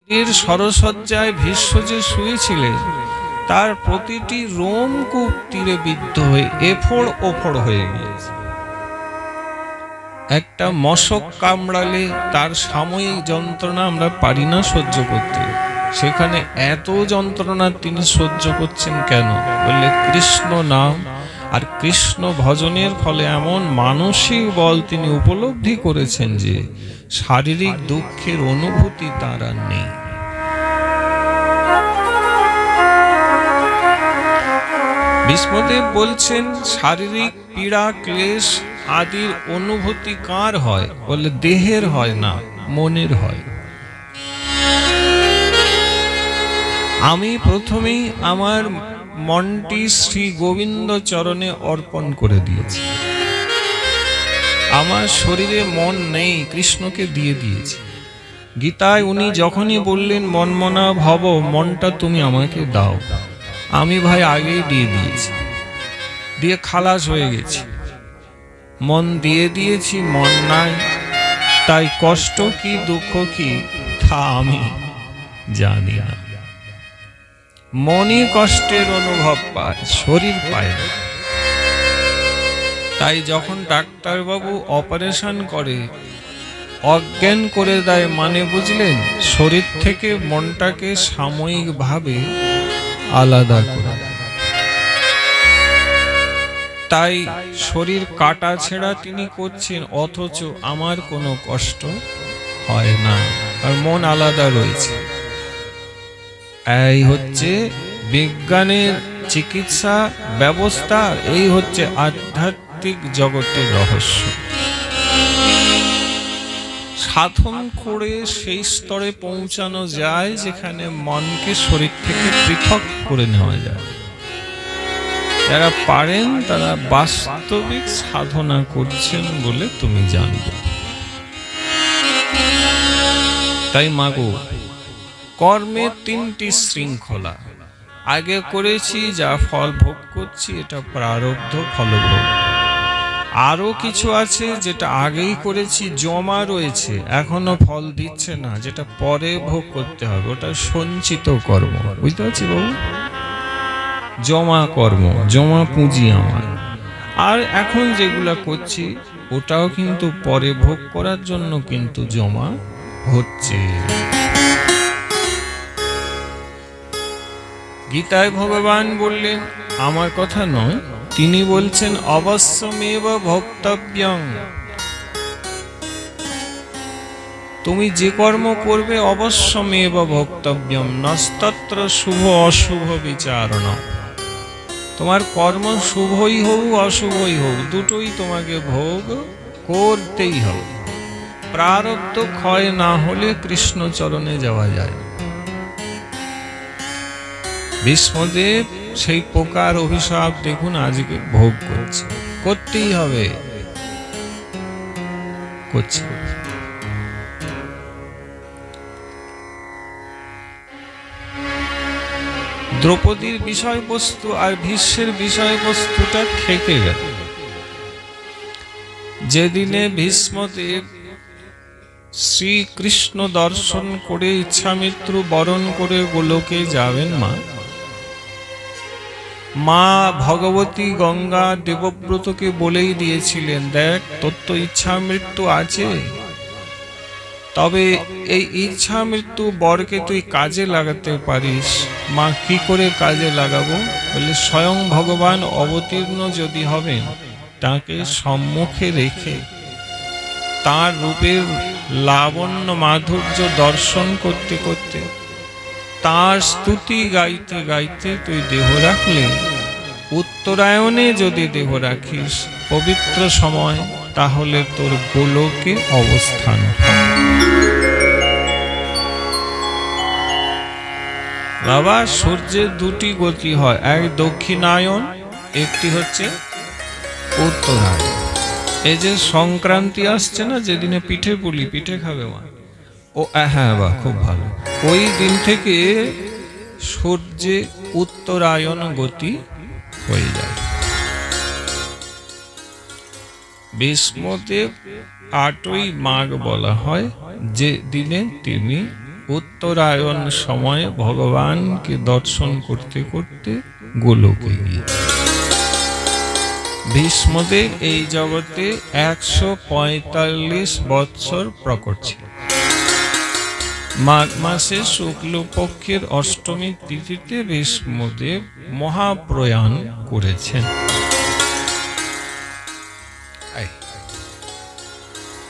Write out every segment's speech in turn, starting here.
এর সরসজ্জায় ভীষ্ম যে শুয়েছিলেন তার প্রতিটি রোমকূপ তীরে বিদ্ধ হয়ে এফোড় ওফোড় হয়ে গিয়েছে। একটা মশক কামড়ালে তার সাময়িক যন্ত্রণা আমরা পারি না সহ্য করতে, সেখানে এত যন্ত্রণা তিনি সহ্য করছেন কেন? বললে কৃষ্ণ নাম আর কৃষ্ণ ভজনের ফলে এমন মানসিক বল তিনি উপলব্ধি করেছেন যে শারীরিক দুঃখের অনুভূতি তার আর নেই। ভীষ্মদেব বলছেন শারীরিক পীড়া ক্লেশ আদির অনুভূতি কার হয়? বলে দেহের হয় না, মনের হয়। আমি প্রথমেই আমার মনটি শ্রী গোবিন্দ চরণে অর্পণ করে দিয়েছি। আমার শরীরে মন নেই, কৃষ্ণকে দিয়ে দিয়েছি। গীতায় উনি যখনই বললেন মনমনা ভব, মনটা তুমি আমাকে দাও, আমি ভাই আগেই দিয়ে দিয়েছি, দিয়ে খালাস হয়ে গেছি। মন দিয়ে দিয়েছি, মন নাই, তাই কষ্ট কি দুঃখ কি তা আমি জানি না। মনই কষ্টের অনুভব পায়, শরীর পায় না। তাই যখন ডাক্তারবাবু অপারেশন করে অজ্ঞান করে দেয়, মানে বুঝলেন, শরীর থেকে মনটাকে সাময়িকভাবে আলাদা করে। তাই শরীর কাটা ছেঁড়া তিনি করছেন, অথচ আমার কোনো কষ্ট হয় না, আর মন আলাদা রয়েছে। এই হচ্ছে বিজ্ঞানের চিকিৎসা ব্যবস্থা, এই হচ্ছে আধ্যাত্মিক জগতের রহস্য। সাধন করে সেই স্তরে পৌঁছানো যায় যেখানে মনকে শরীর থেকে পৃথক করে নেওয়া যায়। যারা পারেন তারা বাস্তবিক সাধনা করছেন বলে তুমি জানবে। তাই মাগো, কর্মের তিনটি শৃঙ্খলা। আগে করেছি, যা ফল ভোগ করছি, এটা প্রারব্ধ ফলভোগ। আরো কিছু আছে যেটা আগেই করেছি, জমা রয়েছে, এখনো ফল দিচ্ছে না, যেটা পরে ভোগ করতে হবে, ওটা সঞ্চিত কর্ম। বুঝতে পারছি বাবু? জমা কর্ম, জমা পুঁজি আমার। আর এখন যেগুলা করছি ওটাও কিন্তু পরে ভোগ করার জন্য কিন্তু জমা হচ্ছে। গীতায় ভগবান বললেন, আমার কথা নয়, তিনি বলছেন অবশ্যমেব ভোক্তব্যং। তুমি যে কর্ম করবে অবশ্যমেব ভোক্তব্যম নস্তত্র শুভ অশুভ বিচারণা। তোমার কর্ম শুভই হোক অশুভই হোক, দুটোই তোমাকে ভোগ করতেই হবে। প্রারব্ধ ক্ষয় না হলে কৃষ্ণ চরণে যাওয়া যায়। ভীষ্মদেব সেই প্রকার অভিশাপ দেখুন আজকে ভোগ করছে, করতেই হবে, করছে। দ্রৌপদীর বিষয়বস্তু আর ভীষ্মের বিষয়বস্তুটা থেকে গেল। যেদিনে ভীষ্মদেব শ্রীকৃষ্ণ দর্শন করে ইচ্ছামৃত্যু বরণ করে গোলকে যাবেন, মা ভগবতী গঙ্গা দেবব্রতকে বলেই দিয়েছিলেন, দেখ তোর তো ইচ্ছা মৃত্যু আছে, তবে এই ইচ্ছা মৃত্যু বরকে তুই কাজে লাগাতে পারিস। মা, কি করে কাজে লাগাবো? বলে স্বয়ং ভগবান অবতীর্ণ যদি হবেন, তাকে সম্মুখে রেখে তার রূপের লাবণ্য মাধুর্য দর্শন করতে করতে, তার স্তুতি গাইতে গাইতে তুই দেহ রাখলে, উত্তরায়ণে যদি দেহ রাখিস পবিত্র সময়, তাহলে তোর গোলকে অবস্থান। বাবা, সূর্যের দুটি গতি হয়, এক দক্ষিণায়ন, একটি হচ্ছে উত্তরায়ণ। এই যে সংক্রান্তি আসছে না, যেদিনে পিঠে পুলি, পিঠে খাবে মা, ও হ্যাঁ বা খুব ভালো, ওই দিন থেকে সূর্যে উত্তরায়ণ গতি হয়ে যায়। ভীষ্মদেব 8ই মাঘ বলা হয়, যে দিনে তিনি উত্তরায়ণ সময়ে ভগবানকে দর্শন করতে করতে গোলকে গিয়ে ভীষ্মদেব এই জগতে 145 বৎসর প্রকট ছিল। মাঘ মাসে শুক্লপক্ষের অষ্টমী তিথিতে ভীষ্মদেব মহাপ্রয়াণ করেছেন।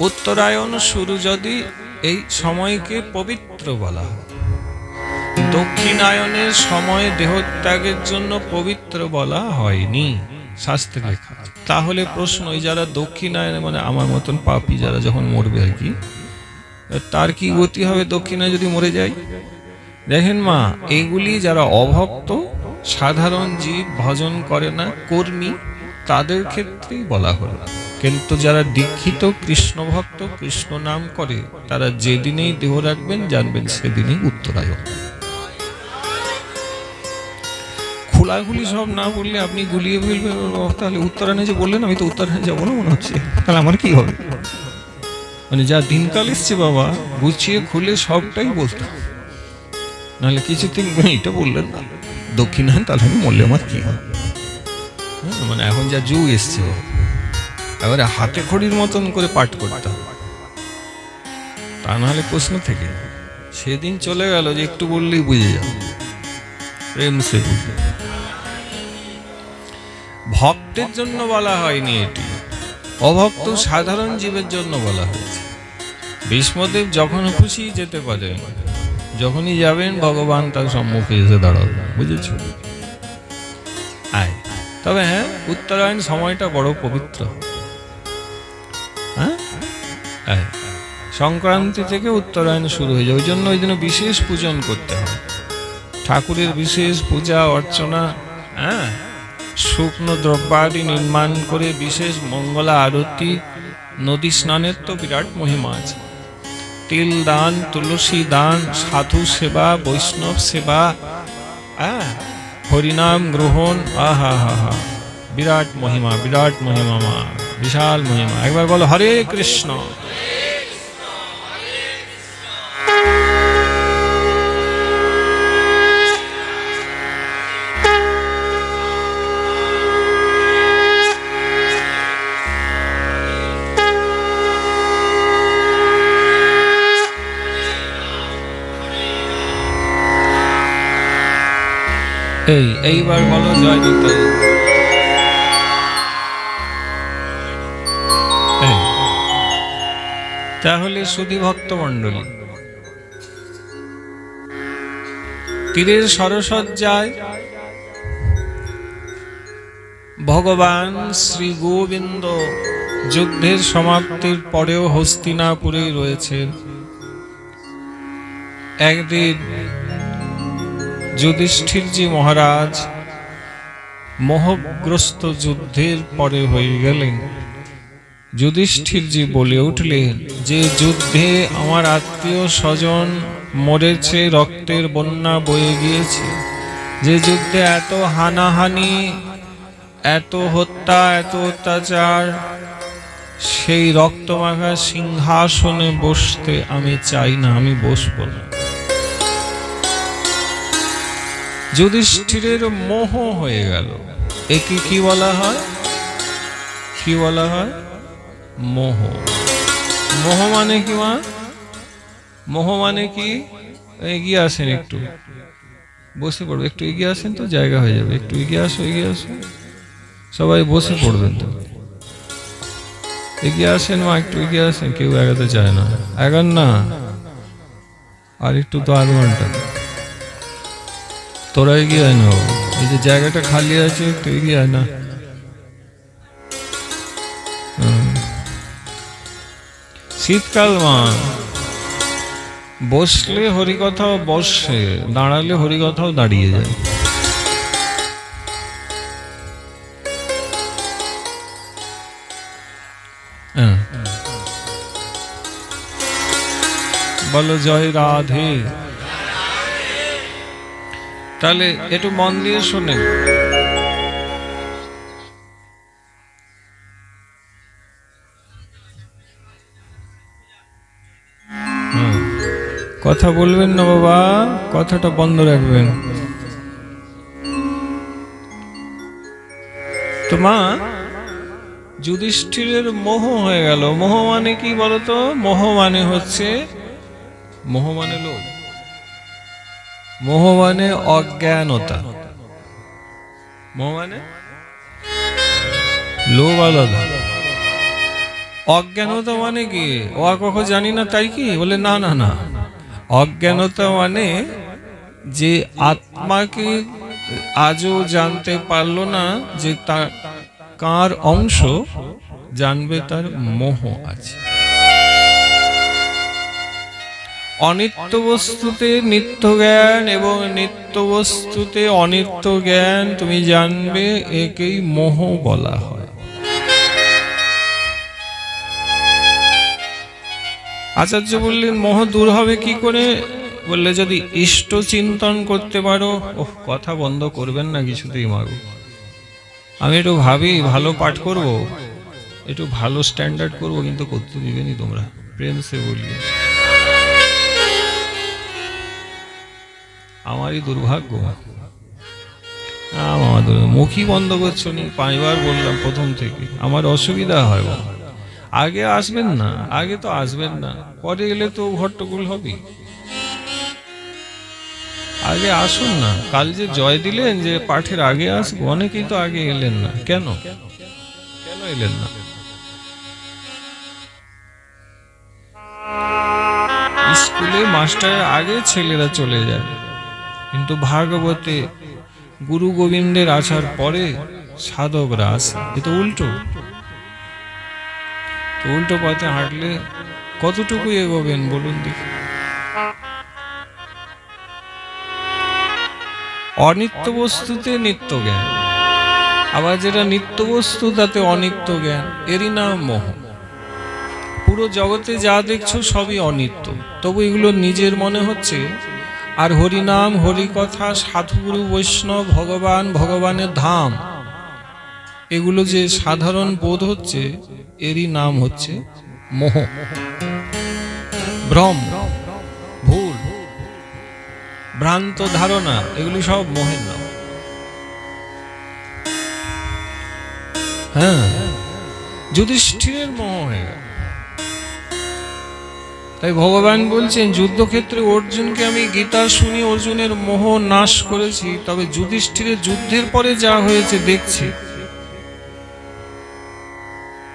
উত্তরায়ণ শুরু যদি এই সময়কে পবিত্র বলা হয়, দক্ষিণায়নের সময় দেহত্যাগের জন্য পবিত্র বলা হয়নি শাস্ত্রে লেখা। তাহলে প্রশ্ন, ওই যারা দক্ষিণায়নে মানে আমার মতন পাপী যারা যখন মরবে আর কি, তার কি গতি হবে দক্ষিণায় যদি মরে যায়? দেখেন মা, এগুলি যারা অভক্ত সাধারণ জীব ভজন করে না কর্মী, তাদের ক্ষেত্রেই বলা হলো। কিন্তু যারা দীক্ষিত কৃষ্ণ ভক্ত কৃষ্ণ নাম করে, তারা যেদিনেই দেহ রাখবেন জানবেন সেদিনই উত্তরায়ণ। খোলাখুলি সব না বললে আপনি গুলিয়ে ফেলবেন, তাহলে উত্তরায়ণে যে বললেন আমি তো উত্তরায়ণে যাবো না মনে হচ্ছে, তাহলে আমার কি হবে? মানে যা দিনকাল এসছে বাবা, গুছিয়ে খুলে সবটাই বলতাম, নাহলে কিছুদিন এটা বললেন না দক্ষিণায়ন, তাহলে আমি মরলে আমার কি হবে? মানে এখন যা যুগ এসছে, এবারে হাতে খড়ির মতন করে পাঠ করতে হবে, তা নাহলে প্রশ্ন থেকে সেদিন চলে গেল যে একটু বললেই বুঝে যাবে, প্রেম সে বুঝে। ভক্তের জন্য বলা হয়নি এটি, অভক্ত সাধারণ জীবের জন্য বলা হয়েছে। ভীষ্মদেব যখন খুশি যেতে পারেন, যখনই যাবেন ভগবান তার সম্মুখে এসে দাঁড়াবে, বুঝেছ? তবে হ্যাঁ, উত্তরায়ণ সময়টা বড় পবিত্র। হ্যাঁ, সংক্রান্তি থেকে উত্তরায়ণ শুরু হয়ে যায়, ওই জন্য ওই দিন বিশেষ পূজন করতে হয়, ঠাকুরের বিশেষ পূজা অর্চনা, হ্যাঁ, শুকনো দ্রব্যাদি নির্মাণ করে বিশেষ মঙ্গলা আরতি, নদী স্নানের তো বিরাট মহিমা আছে, তিল দান, তুলসী দান, সাধু সেবা, বৈষ্ণব সেবা, হরিনাম গ্রহণ, আহা হা হা, বিরাট মহিমা, বিরাট মহিমা মা, বিশাল মহিমা। একবার বলো হরে কৃষ্ণ। এইবার বলো জয় নিতাই। তাহলে সুধী ভক্ত মণ্ডলী, তীরের সরসজ্জায় ভগবান শ্রী গোবিন্দ যুদ্ধের সমাপ্তির পরেও হস্তিনাপুরেই রয়েছেন। একদিন যুধিষ্ঠিরজি মহারাজ মোহগ্রস্ত যুদ্ধের পরে হয়ে গেলেন। যুধিষ্ঠিরজি বলে উঠলেন যে যুদ্ধে আমার আত্মীয় স্বজন মরেছে, রক্তের বন্যা বয়ে গিয়েছে, যে যুদ্ধে এত হানাহানি, এত হত্যা, এত অত্যাচার, সেই রক্তমাখা সিংহাসনে বসতে আমি চাই না, আমি বসবো না। যুধিষ্ঠিরের মোহ হয়ে গেল। একে কি বলা হয়? কি বলা হয়? মোহ। মোহ মানে কি মা? মোহ মানে কি? এগিয়ে আসেন, একটু বসে পড়বে, একটু এগিয়ে আসেন তো জায়গা হয়ে যাবে, একটু এগিয়ে আসো, এগিয়ে আসো, সবাই বসে পড়বেন তো, এগিয়ে আসেন মা, একটু এগিয়ে আসেন, কেউ এগাতে চায় না, এগান না, আর একটু তো আধ ঘন্টা, তোরা এগিয়ে আয় না, এই যে জায়গাটা খালি আছে একটু এগিয়ে আয় না। শীতকাল মা, বসলে হরিকথাও বসে, দাঁড়ালে হরিকথাও দাঁড়িয়ে যায়। বলো জয় রাধে। তাহলে একটু মন দিয়ে শোনেন। কথা বলবেন না বাবা, কথাটা বন্ধ রাখবেন। তো মা, যুধিষ্ঠিরের মোহ হয়ে গেল। মোহ মানে কি বলতো? মোহ মানে হচ্ছে, মোহ মানে লোভ, মোহ মানে অজ্ঞানতা, মোহ মানে লোভ আলাদা। অজ্ঞানতা মানে কি? ও কখন জানি না তাই কি বলে? না না না, অজ্ঞানতা মানে যে আত্মাকে আজও জানতে পারলো না, যে তার কার অংশ জানবে, তার মোহ আছে। অনিত্য বস্তুতে নিত্য জ্ঞান এবং নিত্য বস্তুতে অনিত্য জ্ঞান তুমি জানবে, একেই মোহ বলা হয়। আচার্য বললেন মোহ দূর হবে কি করে? বললে যদি ইষ্ট চিন্তন করতে পারো। ওহ, কথা বন্ধ করবেন না কিছুতেই মাগো। আমি একটু ভাবি ভালো পাঠ করব, একটু ভালো স্ট্যান্ডার্ড করব, কিন্তু করতে দিবেনি তোমরা, প্রেম সে বলি। আমারই দুর্ভাগ্য। মুখই বন্ধ করছো নি, 5 বার বললাম প্রথম থেকে। আমার অসুবিধা হয়। আগে আসবেন না, আগে তো আসবেন না, পরে এলে তো হট্টগোল হবে। আগে আসুন না। কাল যে জয় দিলেন যে পাঠের আগে আসবো, অনেকেই তো আগে এলেন না। কেন কেন এলেন না? স্কুলে মাস্টারের আগে ছেলেরা চলে যায়, কিন্তু ভাগবতে গুরু গোবিন্দের আসার পরে সাধকরা আসে। এ তো উল্টো। উল্টো পথে হাঁটলে কতটুকু এগোবেন বলুন দেখি? অনিত্য বস্তুতে নিত্য জ্ঞান, আবার যেটা নিত্য বস্তু তাতে অনিত্য জ্ঞান, এরই নাম মোহ। পুরো জগতে যা দেখছো সবই অনিত্য, তবু এগুলো নিজের মনে হচ্ছে। আর হরিনাম, হরিকথা, সাধুগুরু, বৈষ্ণব, ভগবান, ভগবানের ধাম, এগুলো যে সাধারণ বোধ হচ্ছে, এরই নাম হচ্ছে মোহ, ভ্রম, ভুল, ভ্রান্ত ধারণা। এগুলি সব মোহের নাম। হ্যাঁ, যুধিষ্ঠিরের মোহ হয়ে গেল। তাই ভগবান বলছেন যুদ্ধক্ষেত্রে অর্জুনকে আমি গীতা শুনি অর্জুনের মোহ নাশ করেছি, তবে যুধিষ্ঠিরের যুদ্ধের পরে যা হয়েছে দেখছি,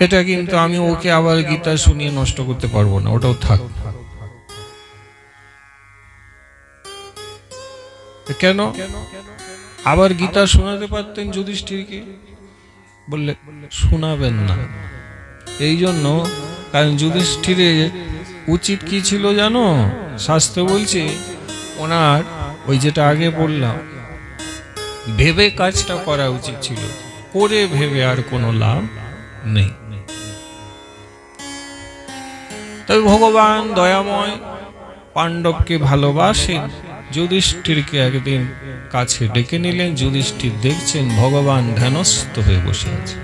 এটা কিন্তু আমি ওকে আবার গীতা শুনিয়ে নষ্ট করতে পারবো না, ওটাও থাক। কেন? আবার গীতা শোনাতে পারতেন যুধিষ্ঠিরকে, বললে শোনাবেন না। এই জন্য, কারণ যুধিষ্ঠিরের উচিত কি ছিল জানো? শাস্ত্র বলছে ওনার ওই যেটা আগে বললাম, ভেবে কাজটা করা উচিত ছিল, করে ভেবে আর কোনো লাভ নেই। তবে ভগবান দয়াময়, পাণ্ডবকে ভালোবাসেন। যুধিষ্ঠিরকে একদিন কাছে ডেকে নিলেন। যুধিষ্ঠির দেখছেন ভগবান ধ্যানস্থ হয়ে বসে আছে,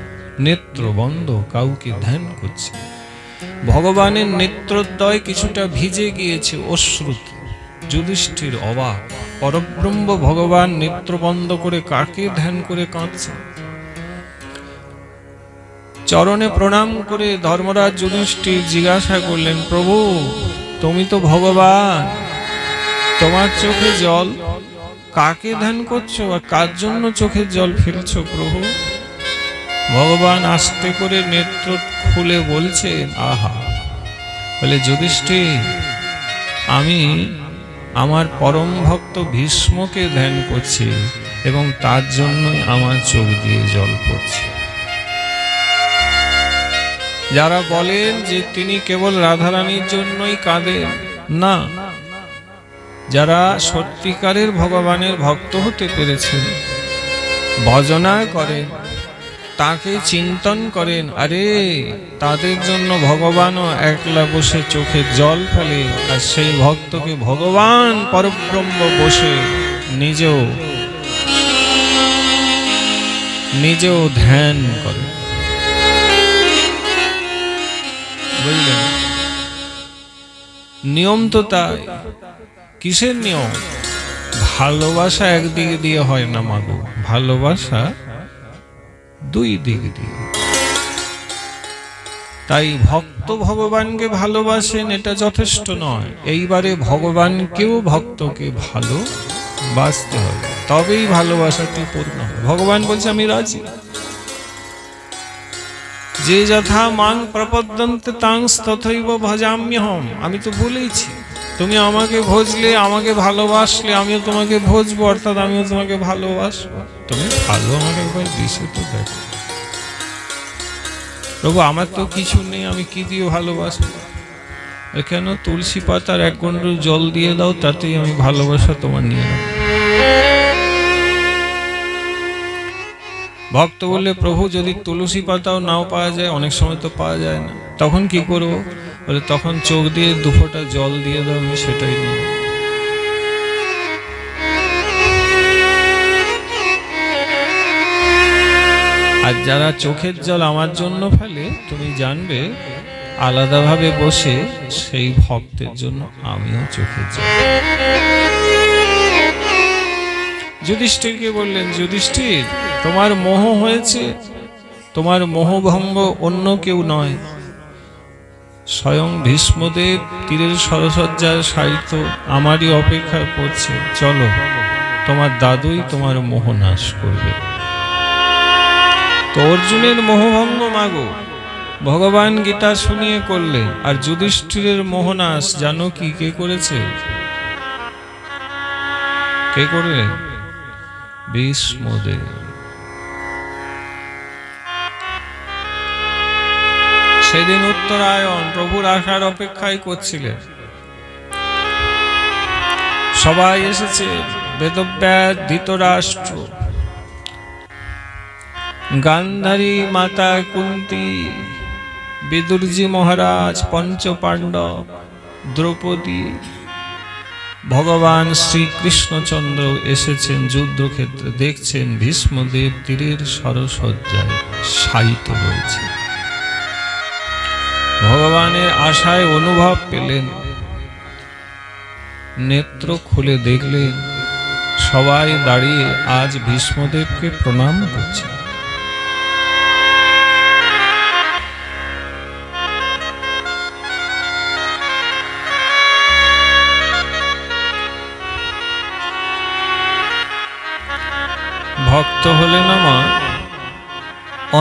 নেত্র বন্ধ, কাউকে ধ্যান করছে। ভগবানের নেত্রদ্বয় কিছুটা ভিজে গিয়েছে অশ্রুতে। যুধিষ্ঠির অবাক, পরব্রহ্ম ভগবান নেত্র বন্ধ করে কাকে ধ্যান করে কাঁদছে। চরণে প্রণাম করে ধর্মরাজ যুধিষ্ঠির জিজ্ঞাসা করলেন, প্রভু তুমি তো ভগবান, তোমার চোখে জল, কাকে ধ্যান করছো আর কার জন্য চোখের জল ফেলছো প্রভু? ভগবান আস্তে করে নেত্র খুলে বলছেন, আহা, বলে যুধিষ্ঠির, আমি আমার পরম ভক্ত ভীষ্মকে ধ্যান করছি এবং তার জন্যই আমার চোখ দিয়ে জল পড়ছে। যারা বলেন যে তিনি কেবল রাধারানীর জন্যই কাঁদেন, না, যারা সত্যিকারের ভগবানের ভক্ত হতে পেরেছেন, ভজনা করেন, তাকে চিন্তন করেন, আরে তাদের জন্য ভগবানও একলা বসে চোখের জল ফেলে, আর সেই ভক্তকে ভগবান পরব্রহ্ম বসে নিজেও ধ্যান করে। বুঝলেন? নিয়ম তো তাই। কিসের নিয়ম? ভালোবাসা একদিক দিয়ে হয় না মাগো, ভালোবাসা দুই দিক দিয়ে। তাই ভক্ত ভগবানকে ভালোবাসেন এটা যথেষ্ট নয়, এইবারে ভগবানকেও ভক্তকে ভালোবাসতে হবে, তবেই ভালোবাসাটি পূর্ণ হবে। ভগবান বলছে আমি রাজি। যে যথা মাং প্রপদ্যন্তে তাংস তথৈব ভজাম্যহম। আমি তো বলেইছি তুমি আমাকে ভজলে, আমাকে ভালোবাসলে, আমিও তোমাকে ভজবো, অর্থাৎ আমিও তোমাকে ভালোবাসবো। তুমি ভালো আমাকে একবার দিশে তো দেখো। প্রভু আমার তো কিছু নেই, আমি কি দিয়ে ভালোবাসবো? কেন? তুলসী পাতার এক গণ্ড জল দিয়ে দাও, তাতেই আমি ভালোবাসা তোমার নিয়ে নেব। ভক্ত বললে প্রভু যদি তুলসী পাতাও নাও পাওয়া যায়, অনেক সময় তো পাওয়া যায় না, তখন কি করবো? বলে তখন চোখ দিয়ে দুফোঁটা জল দিয়ে দাও, আমি সেটাই নিয়ে। আর যারা চোখের জল আমার জন্য ফেলে, তুমি জানবে আলাদাভাবে বসে সেই ভক্তের জন্য আমিও চোখের জল। যুধিষ্ঠিরকে বললেন, যুধিষ্ঠির তোমার মোহ হয়েছে, তোমার মোহভঙ্গ অন্য কেউ নয়, স্বয়ং ভীষ্মদেব তীরের সরসজ্জার সাহিত্য আমারই অপেক্ষা করছে, চলো তোমার দাদুই তোমার মোহ নাশ করবে। তো অর্জুনের মোহভঙ্গ মাগো ভগবান গীতা শুনিয়ে করলেন, আর যুধিষ্ঠিরের মোহনাশ জানো কি কে করেছে? কে করলেন? ভীষ্মদেব। সেদিন উত্তরায়ণ, প্রভুর আসার অপেক্ষায় করছিলেন, সবাই এসেছে, বেদব্যাস, ধৃতরাষ্ট্র, গান্ধারী মাতা কুন্তী, বিদুরজি মহারাজ, পঞ্চপাণ্ডব, দ্রৌপদী, ভগবান শ্রীকৃষ্ণচন্দ্র এসেছেন যুদ্ধক্ষেত্রে। দেখছেন ভীষ্মদেব তীরের সরসজ্জায় শায়িত রয়েছে। ভগবানের আশায় অনুভব পেলেন, নেত্র খুলে দেখলেন সবাই দাঁড়িয়ে আজ ভীষ্মদেবকে প্রণাম করছে। ভক্ত হলে না মা,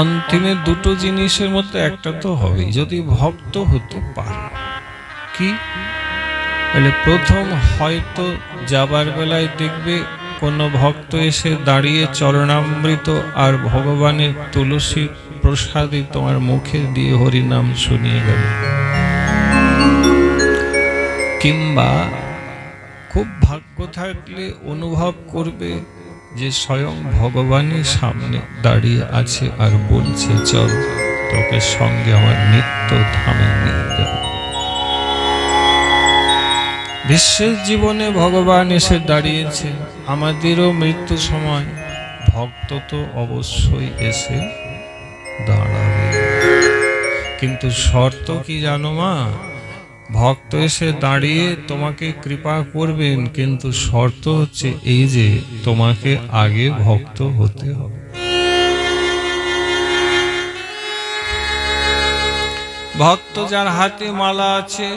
অন্তিমে দুটো জিনিসের মধ্যে একটা তো হবেই, যদি ভক্ত হতে পারে। কি? বলে প্রথম, হয়তো যাবার বেলায় দেখবে কোনো ভক্ত এসে দাঁড়িয়ে চরণামৃত আর ভগবানের তুলসী প্রসাদে তোমার মুখে দিয়ে হরিনাম শুনিয়ে গেল। কিংবা খুব ভাগ্য থাকলে অনুভব করবে যে স্বয়ং ভগবানের সামনে দাঁড়িয়ে আছে আর বলছে চল তোকে সঙ্গে আমার নিত্য ধামে নিয়ে যাব। বিশ্বের জীবনে ভগবান এসে দাঁড়িয়েছে, আমাদেরও মৃত্যু সময় ভক্ত তো অবশ্যই এসে দাঁড়াবে, কিন্তু শর্ত কি জানো মা? ভক্ত এসে দাঁড়িয়ে তোমাকে কৃপা করবেন, কিন্তু শর্ত হচ্ছে এই যে তোমাকে আগে ভক্ত হতে হবে। ভক্ত যার হাতে মালা আছে,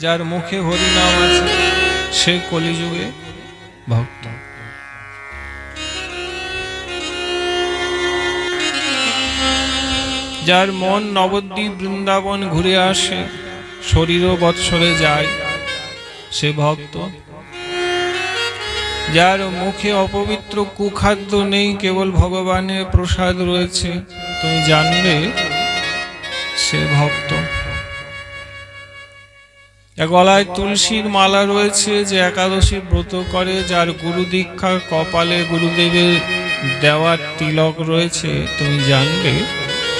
যার মুখে হরিনাম আছে, সে কলিযুগে ভক্ত। যার মন নবদ্বীপ বৃন্দাবন ঘুরে আসে, শরীরও বৎসরে যায়, সে ভক্ত। যার মুখে অপবিত্র কুখাদ্য নেই, কেবল ভগবানের প্রসাদ রয়েছে, তুমি জানবে সে ভক্ত। গলায় তুলসীর মালা রয়েছে, যে একাদশী ব্রত করে, যার গুরু দীক্ষা, কপালে গুরুদেবের দেওয়ার তিলক রয়েছে, তুমি জানবে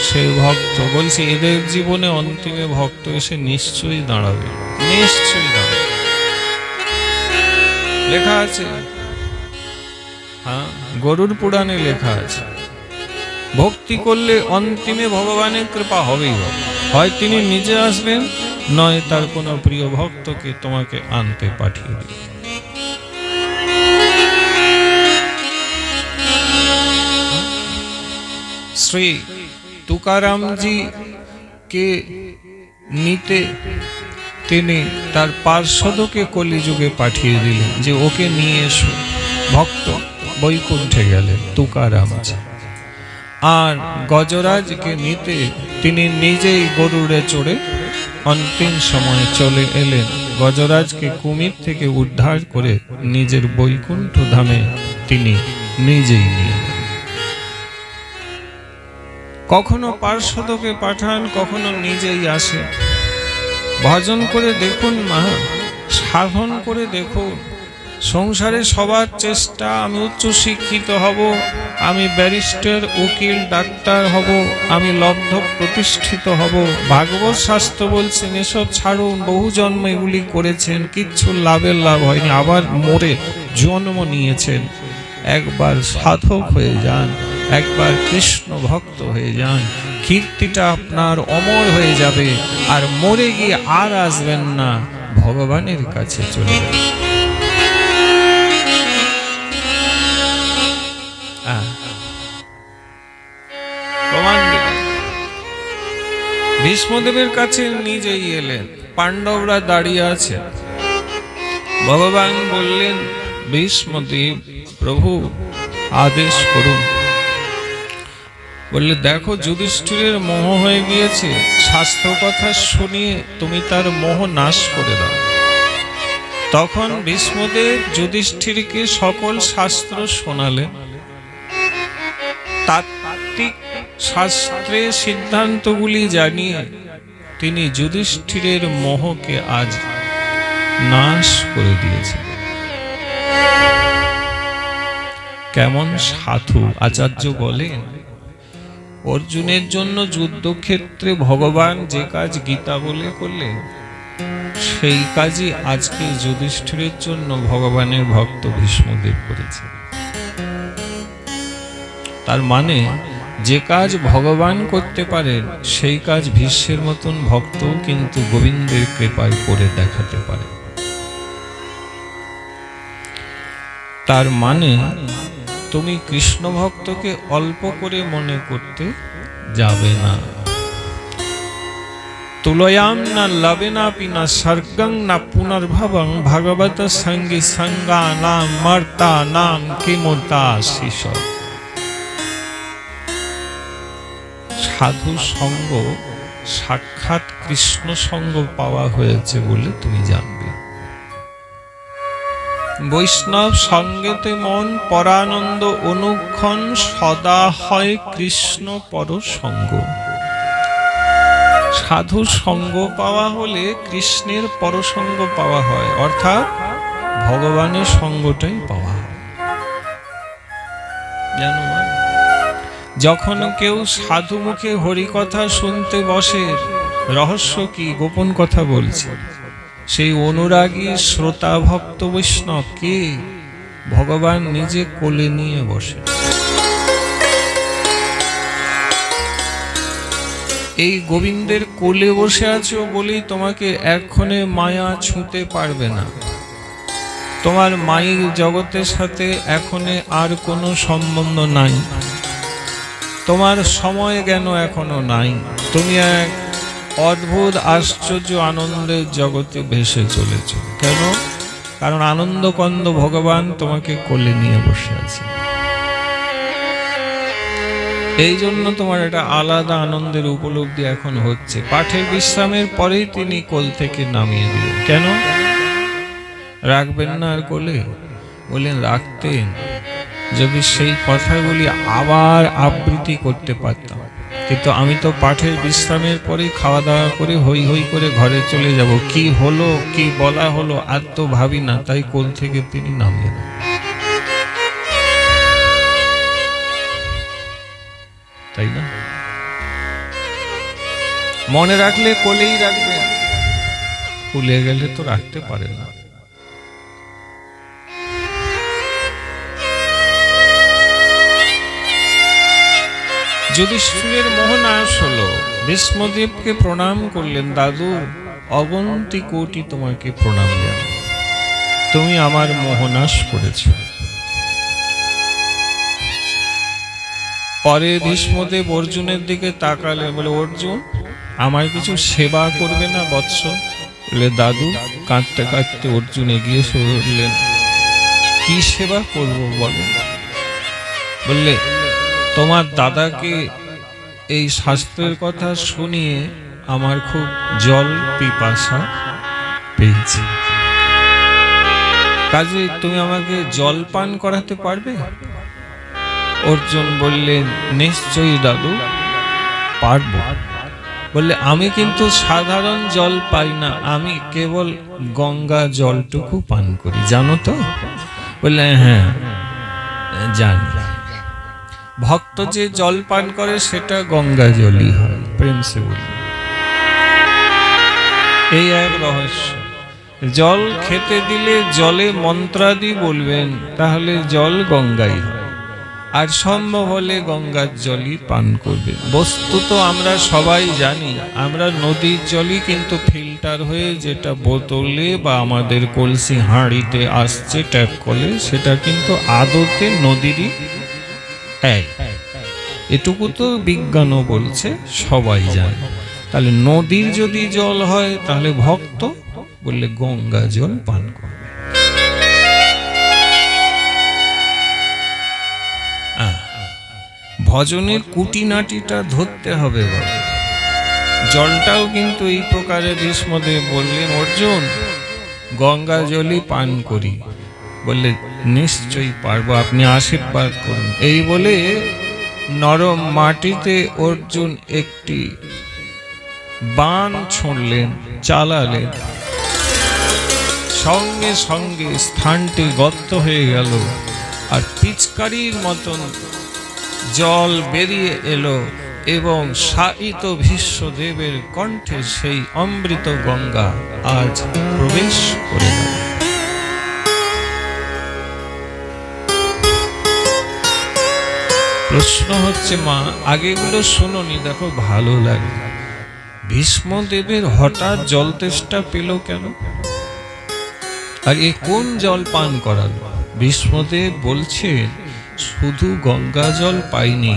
সে ভক্ত। বলছি এদের জীবনে অন্তিমে ভক্ত এসে নিশ্চয়ই দাঁড়াবে, নিশ্চয়ই দাঁড়াবে। লেখা আছে, হ্যাঁ, গরুর পুরাণে লেখা আছে, ভক্তি করলে অন্তিমে ভগবানের কৃপা হবেই হবে। হয় তিনি নিজে আসবেন, নয় তার কোনো প্রিয় ভক্তকে তোমাকে আনতে পাঠিয়ে দিল। শ্রী তুকারামজি কে নিতে তিনি তার পার্ষদকে কলিযুগে পাঠিয়ে দিলেন যে ওকে নিয়ে এসো। ভক্ত বৈকুণ্ঠে গেলেন তুকারামজি। আর গজরাজকে নিতে তিনি নিজেই গরুড়ে চড়ে অন্তিম সময়ে চলে এলেন। গজরাজকে কুমির থেকে উদ্ধার করে নিজের বৈকুণ্ঠ ধামে তিনি নিজেই নিয়ে গেলেন। কখনো পার্ষদকে পাঠান, কখনো নিজেই আসে। ভজন করে দেখুন মা, সাধন করে দেখুন। সংসারে সবার চেষ্টা আমি উচ্চ শিক্ষিত হব, আমি ব্যারিস্টার, উকিল, ডাক্তার হব, আমি লব্ধ প্রতিষ্ঠিত হব। ভাগবত শাস্ত্র বলছেন এসব ছাড়ুন, বহু জন্ম এগুলি করেছেন, কিচ্ছু লাভের লাভ হয়নি, আবার মরে জন্ম নিয়েছেন। একবার সাধক হয়ে যান, একবার কৃষ্ণ ভক্ত হয়ে যান, কীর্তিটা আপনার অমর হয়ে যাবে, আর মরে গিয়ে আর আসবেন না, ভগবানের কাছে চলে যাবেন। প্রমাণ দিলেন, ভীষ্মদেবের কাছে নিজেই এলেন। পাণ্ডবরা দাঁড়িয়ে আছে। ভগবান বললেন, ভীষ্মদেব প্রভু আদেশ করুন। বললে, দেখো যুধিষ্ঠিরের মোহ হয়ে গিয়েছে, শাস্ত্র কথা শুনিয়ে তুমি তার মোহ নাশ করে দাও। তখন ভীষ্মদেব যুধিষ্ঠিরকে সকল শাস্ত্র শোনালেন। তাত্ত্বিক শাস্ত্রের সিদ্ধান্তগুলি জানিয়ে তিনি যুধিষ্ঠিরের মোহকে আজ নাশ করে দিয়েছেন। কেমন সাধু! আচার্য বলেন, অর্জুনের জন্য যুদ্ধক্ষেত্রে ভগবান যে কাজ গীতা বলে করলেন, সেই কাজই আজকে যুধিষ্ঠিরের জন্য ভগবানের ভক্ত ভীষ্মদেব করেছে। তার মানে যে কাজ ভগবান করতে পারেন, সেই কাজ ভীষ্মের মতন ভক্ত কিন্তু গোবিন্দের কৃপায় করে দেখাতে পারে। তার মানে তুমি কৃষ্ণ ভক্তকে অল্প করে মনে করতে যাবে না। তুলয়াম না লবেনাপি না স্বর্গং না পুনর্ভবং ভগবত সঙ্গে সঙ্গানাম মর্তানাম কিমুতা শিশ। সাধু সঙ্গ সাক্ষাৎ কৃষ্ণ সঙ্গ পাওয়া হয়েছে বলে তুমি জানবে। বৈষ্ণব সঙ্গেতে মন পরানন্দ অনুক্ষণ সদা হয় কৃষ্ণ পর সঙ্গ। সাধু সঙ্গ পাওয়া হলে কৃষ্ণের পরসঙ্গ পাওয়া হয়, অর্থাৎ ভগবানের সঙ্গটাই পাওয়া হয়। জানো, যখন কেউ সাধু মুখে হরিকথা শুনতে বসে, রহস্য কি, গোপন কথা বলছে, সেই অনুরাগী শ্রোতা ভক্ত বৈষ্ণব কে ভগবান নিজে কোলে নিয়ে বসে। এই গোবিন্দের কোলে বসে আছো বলেই তোমাকে এক্ষণে মায়া ছুঁতে পারবে না। তোমার মায়ের জগতের সাথে এখনে আর কোনো সম্বন্ধ নাই, তোমার সময় জ্ঞান এখনো নাই। তুমি এক অদ্ভুত আশ্চর্য আনন্দের জগতে ভেসে চলেছ। কেন? কারণ আনন্দ কন্দ ভগবান তোমাকে কোলে নিয়ে বসে আছে। এই জন্য তোমার একটা আলাদা আনন্দের উপলব্ধি এখন হচ্ছে। পাঠের বিশ্রামের পরেই তিনি কোল থেকে নামিয়ে দিলেন। কেন রাখবেন না আর কোলে? বললেন রাখতেন যদি সেই কথাগুলি আবার আবৃত্তি করতে পারতাম, কিন্তু আমি তো পাঠের বিশ্রামের পরেই খাওয়া দাওয়া করে হই হই করে ঘরে চলে যাব। কি হলো, কি বলা হলো আর তো ভাবি না, তাই কোল থেকে তিনি নামিয়ে দেন। তাই না? মনে রাখলে কোলেই রাখবেন, ভুলে গেলে তো রাখতে পারে না। যুধিষ্ঠিরের মোহনাশ হলো। ভীষ্মদেবকে প্রণাম করলেন, দাদু অগন্তি কোটি তোমাকে প্রণাম জানাই। তুমি আমার মোহনাশ করেছ। পরে ভীষ্মদেব অর্জুনের দিকে তাকালে, বলে অর্জুন আমার কিছু সেবা করবে না বৎস? বলে দাদু। কাঁদতে কাঁদতে অর্জুন এগিয়ে বললেন, কি সেবা করব বলো? বললে তোমার দাদাকে এই শাস্ত্রের কথা শুনিয়ে আমার খুব জল পিপাসা পেয়েছে, কাজে তুমি আমাকে জল পান করাতে পারবে? অর্জুন বললেন, নিশ্চয়ই দাদু, পারব। বললে আমি কিন্তু সাধারণ জল পাই না, আমি কেবল গঙ্গা জলটুকু পান করি, জানো তো? বললে হ্যাঁ জানি। ভক্ত যে জল পান করে সেটা গঙ্গা জলই হয়, প্রেমসে বলি। এই এক রহস্য। জল খেতে দিলে জলে মন্ত্রাদি বলবেন, তাহলে জল গঙ্গাই হয়, আর সম্ভব হলে গঙ্গার জলই পান করবে। বস্তুত আমরা সবাই জানি, আমরা নদীর জলই কিন্তু ফিল্টার হয়ে যেটা বোতলে বা আমাদের কলসি হাঁড়িতে আসছে ট্যাপ কলে, সেটা কিন্তু আদতে নদীরই এক। এটুকু তো বিজ্ঞানও বলছে, সবাই জানে। তাহলে নদীর যদি জল হয় তাহলে ভক্ত বললে গঙ্গা জল পান করবে। ভজনের কুটিনাটিটা ধরতে হবে বাবা। জলটাও কিন্তু এই প্রকারে ভীষ্মদেব বললেন, অর্জুন গঙ্গা জলই পান করি। বললে নিশ্চয়ই পারবো, আপনি আশীর্বাদ করুন। এই বলে নরম মাটিতে অর্জুন একটি বাণ ছুঁড়লেন, চালালেন, সঙ্গে সঙ্গে স্থানটি গর্ত হয়ে গেল, আর পিচকারির মতন জল বেরিয়ে এলো, এবং শায়িত ভীষ্মদেবের কণ্ঠে সেই অমৃত গঙ্গা আজ প্রবেশ করে গেল। প্রশ্ন হচ্ছে, মা আগেগুলো শুনোনি, দেখো ভালো লাগে। ভীষ্মদেবের হঠাৎ জল তেষ্টা পেল কেন? আর এ কোন জল পান করালো? ভীষ্মদেব বলছেন, শুধু গঙ্গা জল পাইনি,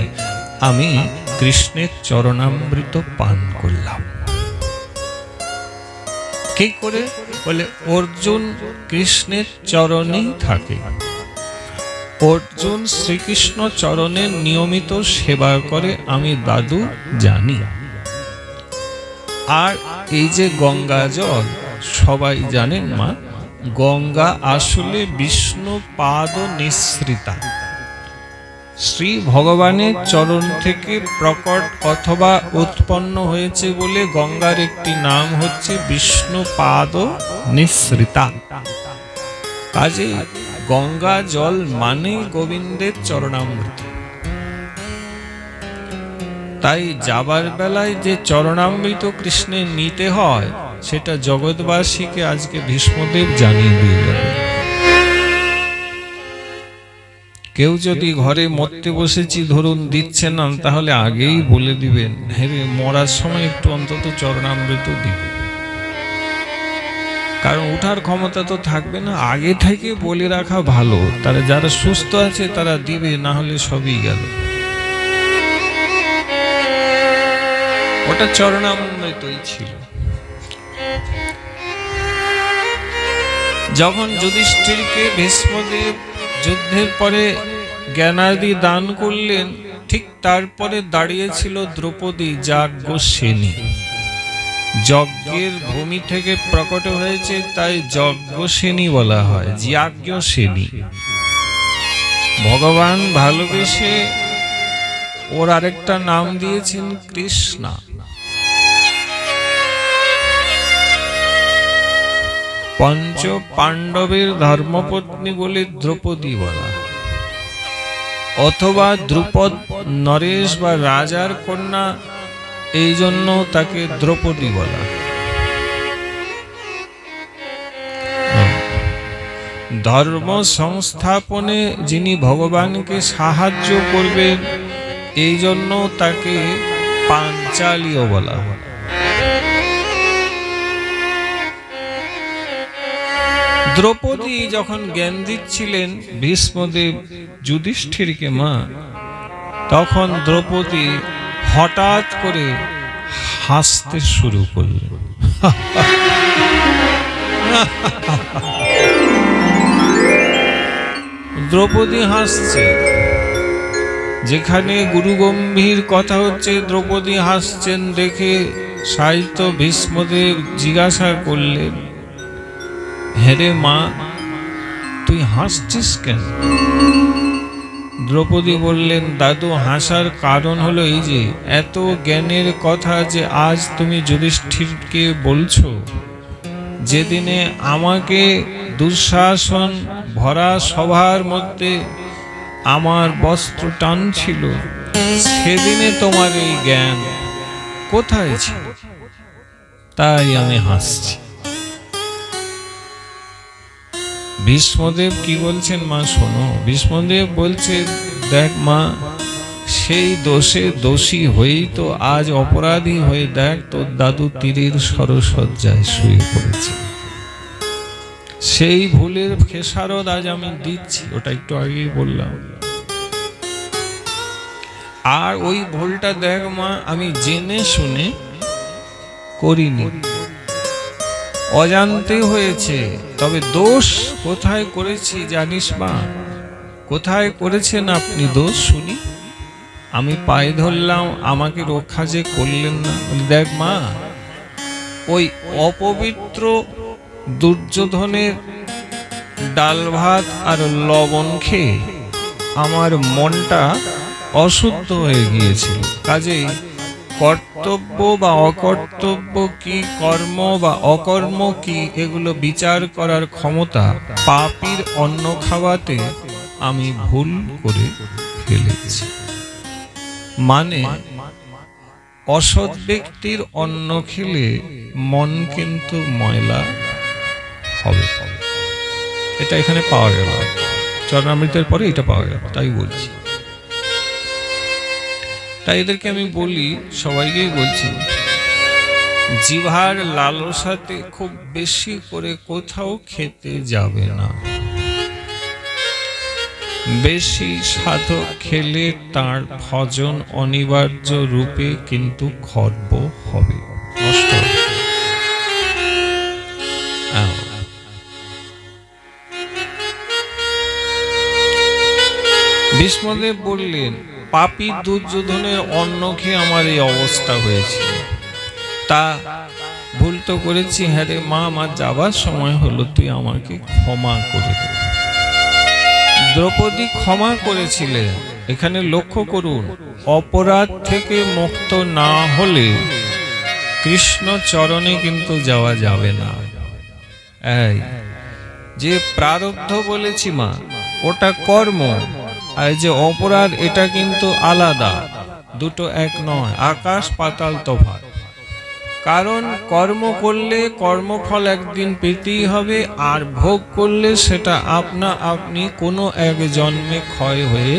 আমি কৃষ্ণের চরণামৃত পান করলাম। কি করে? বলে অর্জুন কৃষ্ণের চরণেই থাকে, অর্জুন শ্রীকৃষ্ণ চরণের নিয়মিত সেবা করে, আমি দাদু জানি। আর এই যে গঙ্গা জল, সবাই জানেন মা, গঙ্গা আসলে বিষ্ণু পাদ নিঃসৃতা, শ্রী ভগবানের চরণ থেকে প্রকট অথবা উৎপন্ন হয়েছে বলে গঙ্গার একটি নাম হচ্ছে বিষ্ণু পাদ নিঃসৃতা। কাজে গঙ্গা জল মানে গোবিন্দের চরণামৃত। তাই যাবার বেলায় যে চরণামৃত কৃষ্ণের নিতে হয়, সেটা জগৎবাসীকে আজকে ভীষ্মদেব জানিয়ে দিয়ে যাবে। কেউ যদি ঘরে মরতে বসেছি ধরুন দিচ্ছে না, তাহলে আগেই বলে দিবেন, হ্যাঁ রে মরার সময় একটু অন্তত চরণামৃত দিব। কারণ উঠার ক্ষমতা তো থাকবে না, আগে থেকে বলে রাখা ভালো। তারা যারা সুস্থ আছে তারা দিবে, না হলে সবই গেল। ওটা চরণামৃতই ছিল। যখন যুধিষ্ঠিরকে ভীষ্মদেব যুদ্ধের পরে জ্ঞানাদি দান করলেন, ঠিক তারপরে দাঁড়িয়েছিল দ্রৌপদী যাজ্ঞসেনী। যজ্ঞের ভূমি থেকে প্রকট হয়েছে, তাই যজ্ঞসেনী বলা হয়, যাজ্ঞসেনী। ভগবান ভালোবেসে ওর আরেকটা নাম দিয়েছেন কৃষ্ণা। পঞ্চ পাণ্ডবের ধর্মপত্নী বলে দ্রৌপদী বলা, অথবা দ্রুপদ নরেশ বা রাজার কন্যা, এই জন্য তাকে দ্রৌপদী বলা। ধর্ম সংস্থাপনে যিনি ভগবানকে সাহায্য করবেন, এই জন্য তাকে পাঞ্চালীও বলা হয়। দ্রৌপদী যখন জ্ঞান দিচ্ছিলেন ভীষ্মদেব যুধিষ্ঠিরকে মা, তখন দ্রৌপদী হঠাৎ করে হাসতে শুরু করলেন। দ্রৌপদী হাসছে, যেখানে গুরু গম্ভীর কথা হচ্ছে দ্রৌপদী হাসছেন দেখে সাহিত্য ভীষ্মদেব জিজ্ঞাসা করলেন, হ্যাঁ রে মা, তুই হাসছিস কেন? দ্রৌপদী বললেন, দাদু হাসার কারণ হলো এই যে এত জ্ঞানের কথা যে আজ তুমি যুধিষ্ঠিরকে বলছো, যেদিনে আমাকে দুঃশাসন ভরা সভার মধ্যে আমার বস্ত্র টানছিল, সেদিনে তোমার এই জ্ঞান কোথায় ছিল? তাই আমি হাসছি। ভীষ্মদেব কি বলছেন মা শোনো। ভীষ্মদেব বলছে, দেখ মা, সেই দোষে দোষী হয়েই তো আজ অপরাধী হয়ে দেখ তোর দাদু তীরের সরসজ্জায় শুয়ে পড়েছে। সেই ভুলের খেসারত আজ আমি দিচ্ছি, ওটা একটু আগেই বললাম। আর ওই ভুলটা দেখ মা, আমি জেনে শুনে করিনি, অজান্তে হয়েছে। তবে দোষ কোথায় করেছি জানিস মা? কোথায় করেছেন আপনি দোষ শুনি? আমি পায়ে ধরলাম, আমাকে রক্ষা যে করলেন না। দেখ মা, ওই অপবিত্র দুর্যোধনের ডাল ভাত আর লবণ খেয়ে আমার মনটা অশুদ্ধ হয়ে গিয়েছিল। কাজেই কর্তব্য বা অকর্তব্য কি, কর্ম বা অকর্ম কি, এগুলো বিচার করার ক্ষমতা পাপীর অন্ন খাওয়াতে আমি ভুল করে ফেলেছি। মানে অসৎ ব্যক্তির অন্ন খেলে মন কিন্তু ময়লা হবে। এটা এখানে পাওয়া গেল, চরণামৃতের পরে এটা পাওয়া গেল, তাই বলছি। তাই এদেরকে আমি বলি, সবাইকেই বলছি, জিভার লালসাতে খুব বেশি করে কোথাও খেতে যাবে না। বেশি সাধক খেলে তার ভজন অনিবার্য রূপে কিন্তু খর্ব হবে, নষ্ট হবে। ভীষ্মদেব বললেন, পাপী দুর্যোধনের অন্ন খেয়ে আমার এই অবস্থা হয়েছে। তা ভুল তো করেছি, হ্যাঁ রে মা, আমার যাবার সময় হলো, তুই আমাকে ক্ষমা করে দে। দ্রৌপদী ক্ষমা করেছিলেন। এখানে লক্ষ্য করুন, অপরাধ থেকে মুক্ত না হলে কৃষ্ণ চরণে কিন্তু যাওয়া যাবে না। এই যে প্রারব্ধ বলেছি মা, ওটা কর্ম, আর যে অপরাধ এটা কিন্তু আলাদা, দুটো এক নয়, আকাশ পাতাল তফাৎ। কারণ কর্ম করলে কর্মফল একদিন পেতেই হবে, আর ভোগ করলে সেটা আপনা আপনি কোনো এক জন্মে ক্ষয় হয়ে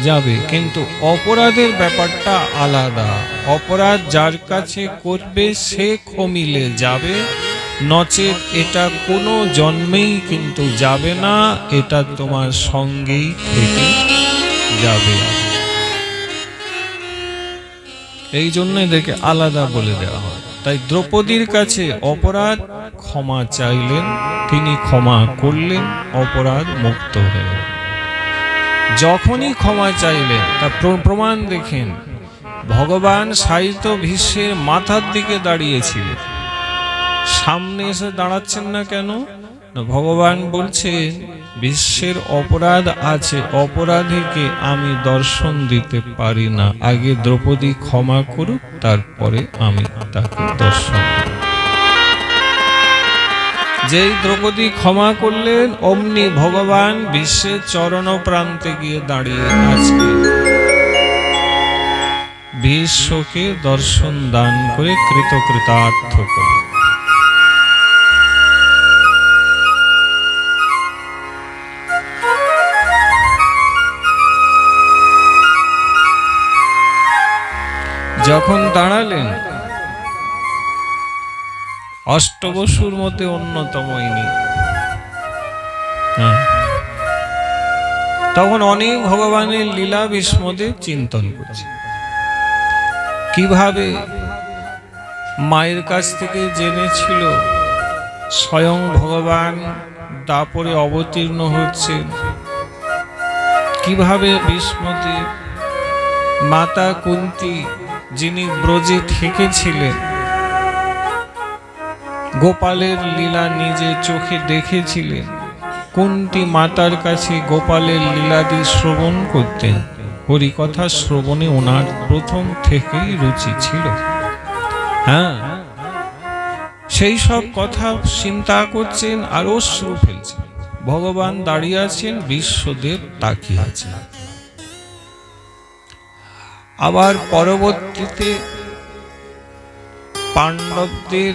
যাবে। কিন্তু অপরাধের ব্যাপারটা আলাদা। অপরাধ যার কাছে করবে সে ক্ষমিলে যাবে, নচেত এটা কোনো জন্মেই কিন্তু যাবে না, এটা তোমার সঙ্গেই থেকে যাবে। এই জন্য এদেরকে আলাদা বলে দেওয়া হয়। তাই দ্রৌপদীর কাছে অপরাধ ক্ষমা চাইলেন, তিনি ক্ষমা করলেন, অপরাধ মুক্ত হলেন। যখনই ক্ষমা চাইলেন তার প্রমাণ দেখেন, ভগবান সাহিত্য ভীষ্মের মাথার দিকে দাঁড়িয়েছিলেন, সামনে এসে দাঁড়াচ্ছেন না কেন? ভগবান বলছেন, বিশ্বের অপরাধ আছে, অপরাধীকে আমি দর্শন দিতে পারি না, আগে দ্রৌপদী ক্ষমা করুক, তারপরে আমি তাকে দর্শন দেব। যেই দ্রৌপদী ক্ষমা করলেন, অমনি ভগবান বিশ্বের চরণ প্রান্তে গিয়ে দাঁড়িয়ে আজকে বিশ্বকে দর্শন দান করে কৃতকৃতার্থ করে। যখন দাঁড়ালেন, অষ্টবসুর মধ্যে অন্যতম ইনি তখন অনেক ভগবানের লীলা ভীষ্মদেব চিন্তন করছে। কিভাবে মায়ের কাছ থেকে জেনেছিল স্বয়ং ভগবান দাপরে অবতীর্ণ হচ্ছেন, কিভাবে ভীষ্মদেব মাতা কুন্তী যিনি ব্রজে থেকেছিলেন গোপালের লীলা নিজে চোখে দেখেছিলেন, কুন্তী মাতার কাছে গোপালের লীলাদি শ্রবণ করতেন। হরিকথা শ্রবণে ওনার প্রথম থেকেই রুচি ছিল। হ্যাঁ, সেই সব কথা চিন্তা করছেন আর অশ্রু ফেলছেন। ভগবান দাঁড়িয়ে আছেন, বিশ্বদেব তাকিয়ে আছেন। আবার পরবর্তীতে পাণ্ডবদের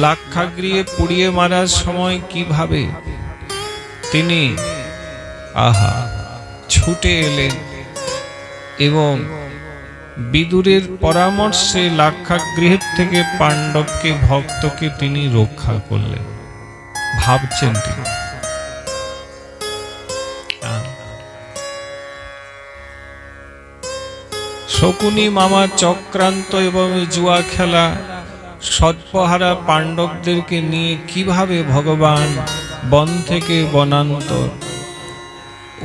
লাক্ষাগৃহে পুড়িয়ে মারার সময় কিভাবে তিনি ছুটে এলেন এবং বিদুরের পরামর্শে লাক্ষাগৃহের থেকে পাণ্ডবকে ভক্তকে তিনি রক্ষা করলেন। ভাবছেন তিনি। শকুনি মামার চক্রান্ত এবং জুয়া খেলা, সর্পহারা পাণ্ডবদেরকে নিয়ে কিভাবে ভগবান বন থেকে বনান্তর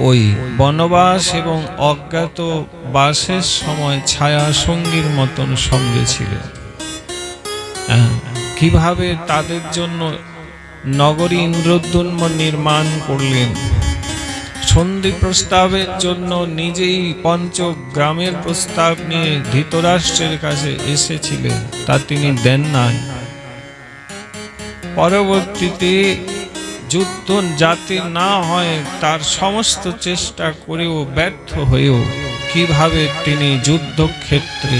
ওই বনবাস এবং অজ্ঞাত বাসের সময় ছায়া সঙ্গীর মতন সঙ্গে ছিলেন। কিভাবে তাদের জন্য নগরী ইন্দ্রদ্যুম্ন নির্মাণ করলেন, সন্ধি প্রস্তাবের জন্য নিজেই পঞ্চগ্রামের প্রস্তাব নিয়ে ধৃতরাষ্ট্রের কাছে এসেছিলেন, তা তিনি দেন নাই। পরবর্তীতে যুদ্ধ যাতে না হয় তার সমস্ত চেষ্টা করেও ব্যর্থ হয়েও কিভাবে তিনি যুদ্ধক্ষেত্রে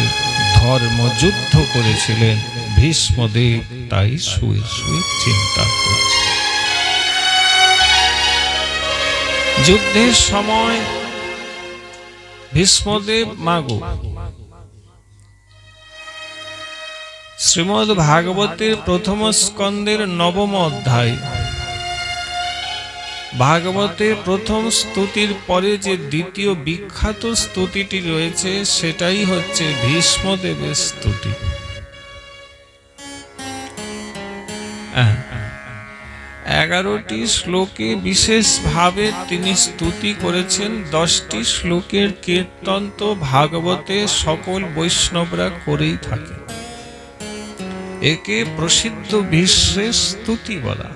ধর্মযুদ্ধ করেছিলেন, ভীষ্মদেব তাই শুয়ে শুয়ে চিন্তা করছে। যুদ্ধের সময় ভীষ্মদেব মাগো শ্রীমদ্ ভাগবতের প্রথম স্কন্দের 9ম অধ্যায়, ভাগবতের প্রথম স্তুতির পরে যে দ্বিতীয় বিখ্যাত স্তুতিটি রয়েছে সেটাই হচ্ছে ভীষ্মদেবের স্তুতি। 11টি শ্লোকে বিশেষভাবে তিনি স্তুতি করেছেন। 10টি শ্লোকের কীর্তন তো ভাগবতে সকল বৈষ্ণবরা করেই থাকে। একে প্রসিদ্ধ বিশ্বের স্তুতি বলা।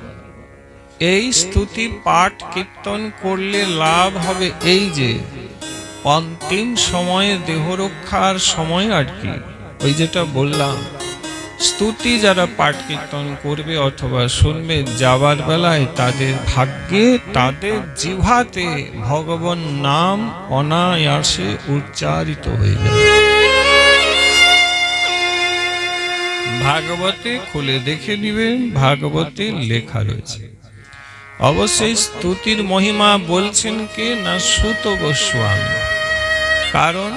এই স্তুতি পাঠ কীর্তন করলে লাভ হবে এই যে অন্তিম সময়ে দেহরক্ষার সময় আর কি, ওই যেটা বললাম, স্তুতি যারা পাঠ কীর্তন করবে অথবা শুনবে, যাবার বেলায় তাদের ভাগ্যে তাদের জিহ্বাতে ভগবান নাম অনায়াসে উচ্চারিত হয়ে যাবে। ভাগবতে খুলে দেখে নিবেন, ভাগবতে লেখা রয়েছে। অবশ্যই স্তুতির মহিমা বলছেন কে না সুত গোস্বামী। কারণ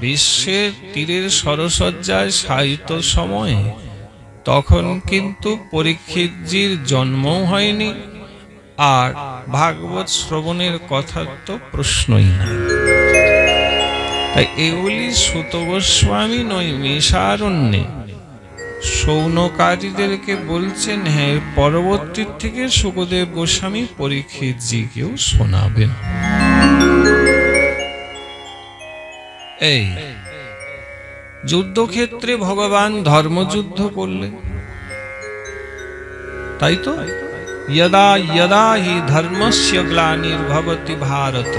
বিশ্বের তীরের সরসজ্জায় সাহিত্য সময়ে তখন কিন্তু পরীক্ষিতজির জন্মও হয়নি, আর ভাগবত শ্রবণের কথার তো প্রশ্নই নাই। তাই এগুলি সুত গোস্বামী নৈমিষারণ্যে সৌনকারীদেরকে বলছেন, হ্যাঁ পরবর্তী থেকে সুখদেব গোস্বামী পরীক্ষিতজিকেও শোনাবেন। এই যুদ্ধক্ষেত্রে ভগবান ধর্মযুদ্ধ করলেন, তাই তো यदा यदा हि धर्मस्य ग्लानिर्भवति भारत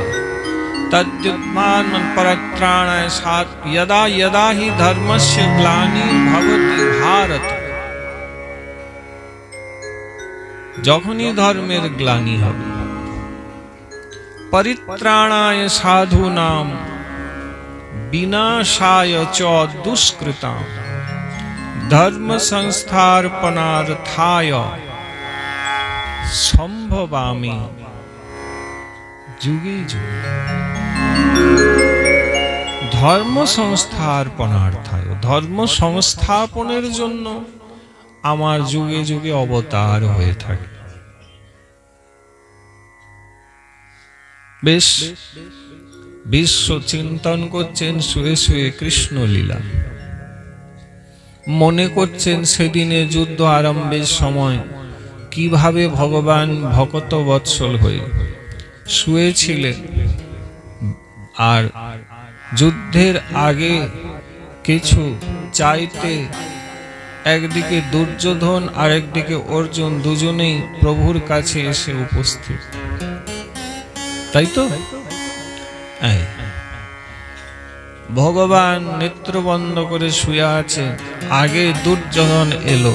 तद्युत्थानं परित्राणाय सात् यदा यदा हि धर्मस्य ग्लानिर्भवति भारत। যখনই ধর্মের গ্লানি হবে, পরিত্রাণায় সাধূনাম বিনাশায় চ দুষ্কৃতাম ধর্ম সংস্থাপনার্থায় সম্ভবামি যুগে যুগে। ধর্ম সংস্থাপনার্থায়, ধর্ম সংস্থাপনের জন্য আমার যুগে যুগে অবতার হয়ে থাকে। বেশ বিশ্ব চিন্তন করছেন শুয়ে শুয়ে কৃষ্ণ লীলা, মনে করছেন সেদিনে যুদ্ধ আরম্ভের সময় কিভাবে ভগবান ভকত বৎসল হয়ে শুয়েছিলেন, আর যুদ্ধের আগে কিছু চাইতে একদিকে দুর্যোধন আর একদিকে অর্জুন দুজনেই প্রভুর কাছে এসে উপস্থিত, তাই তো? ভগবান নেত্র বন্ধ করে শুয়ে আছে, আগে দুর্যোধন এলো,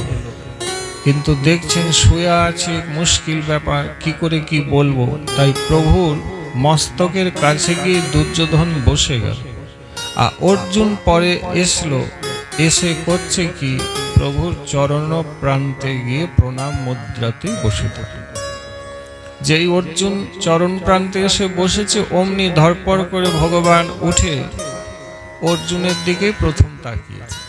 কিন্তু দেখছেন শুয়ে আছে, মুশকিল ব্যাপার, কি করে কি বলবো, তাই প্রভুর মস্তকের কাছে গিয়ে দুর্যোধন বসে গেল, আর অর্জুন পরে এসলো, এসে করছে কি প্রভুর চরণ প্রান্তে গিয়ে প্রণাম মুদ্রাতে বসে থাকে। যেই অর্জুন চরণ প্রান্তে এসে বসেছে অমনি ধরপড় করে ভগবান উঠে অর্জুনের দিকে প্রথম তাকিয়েছে।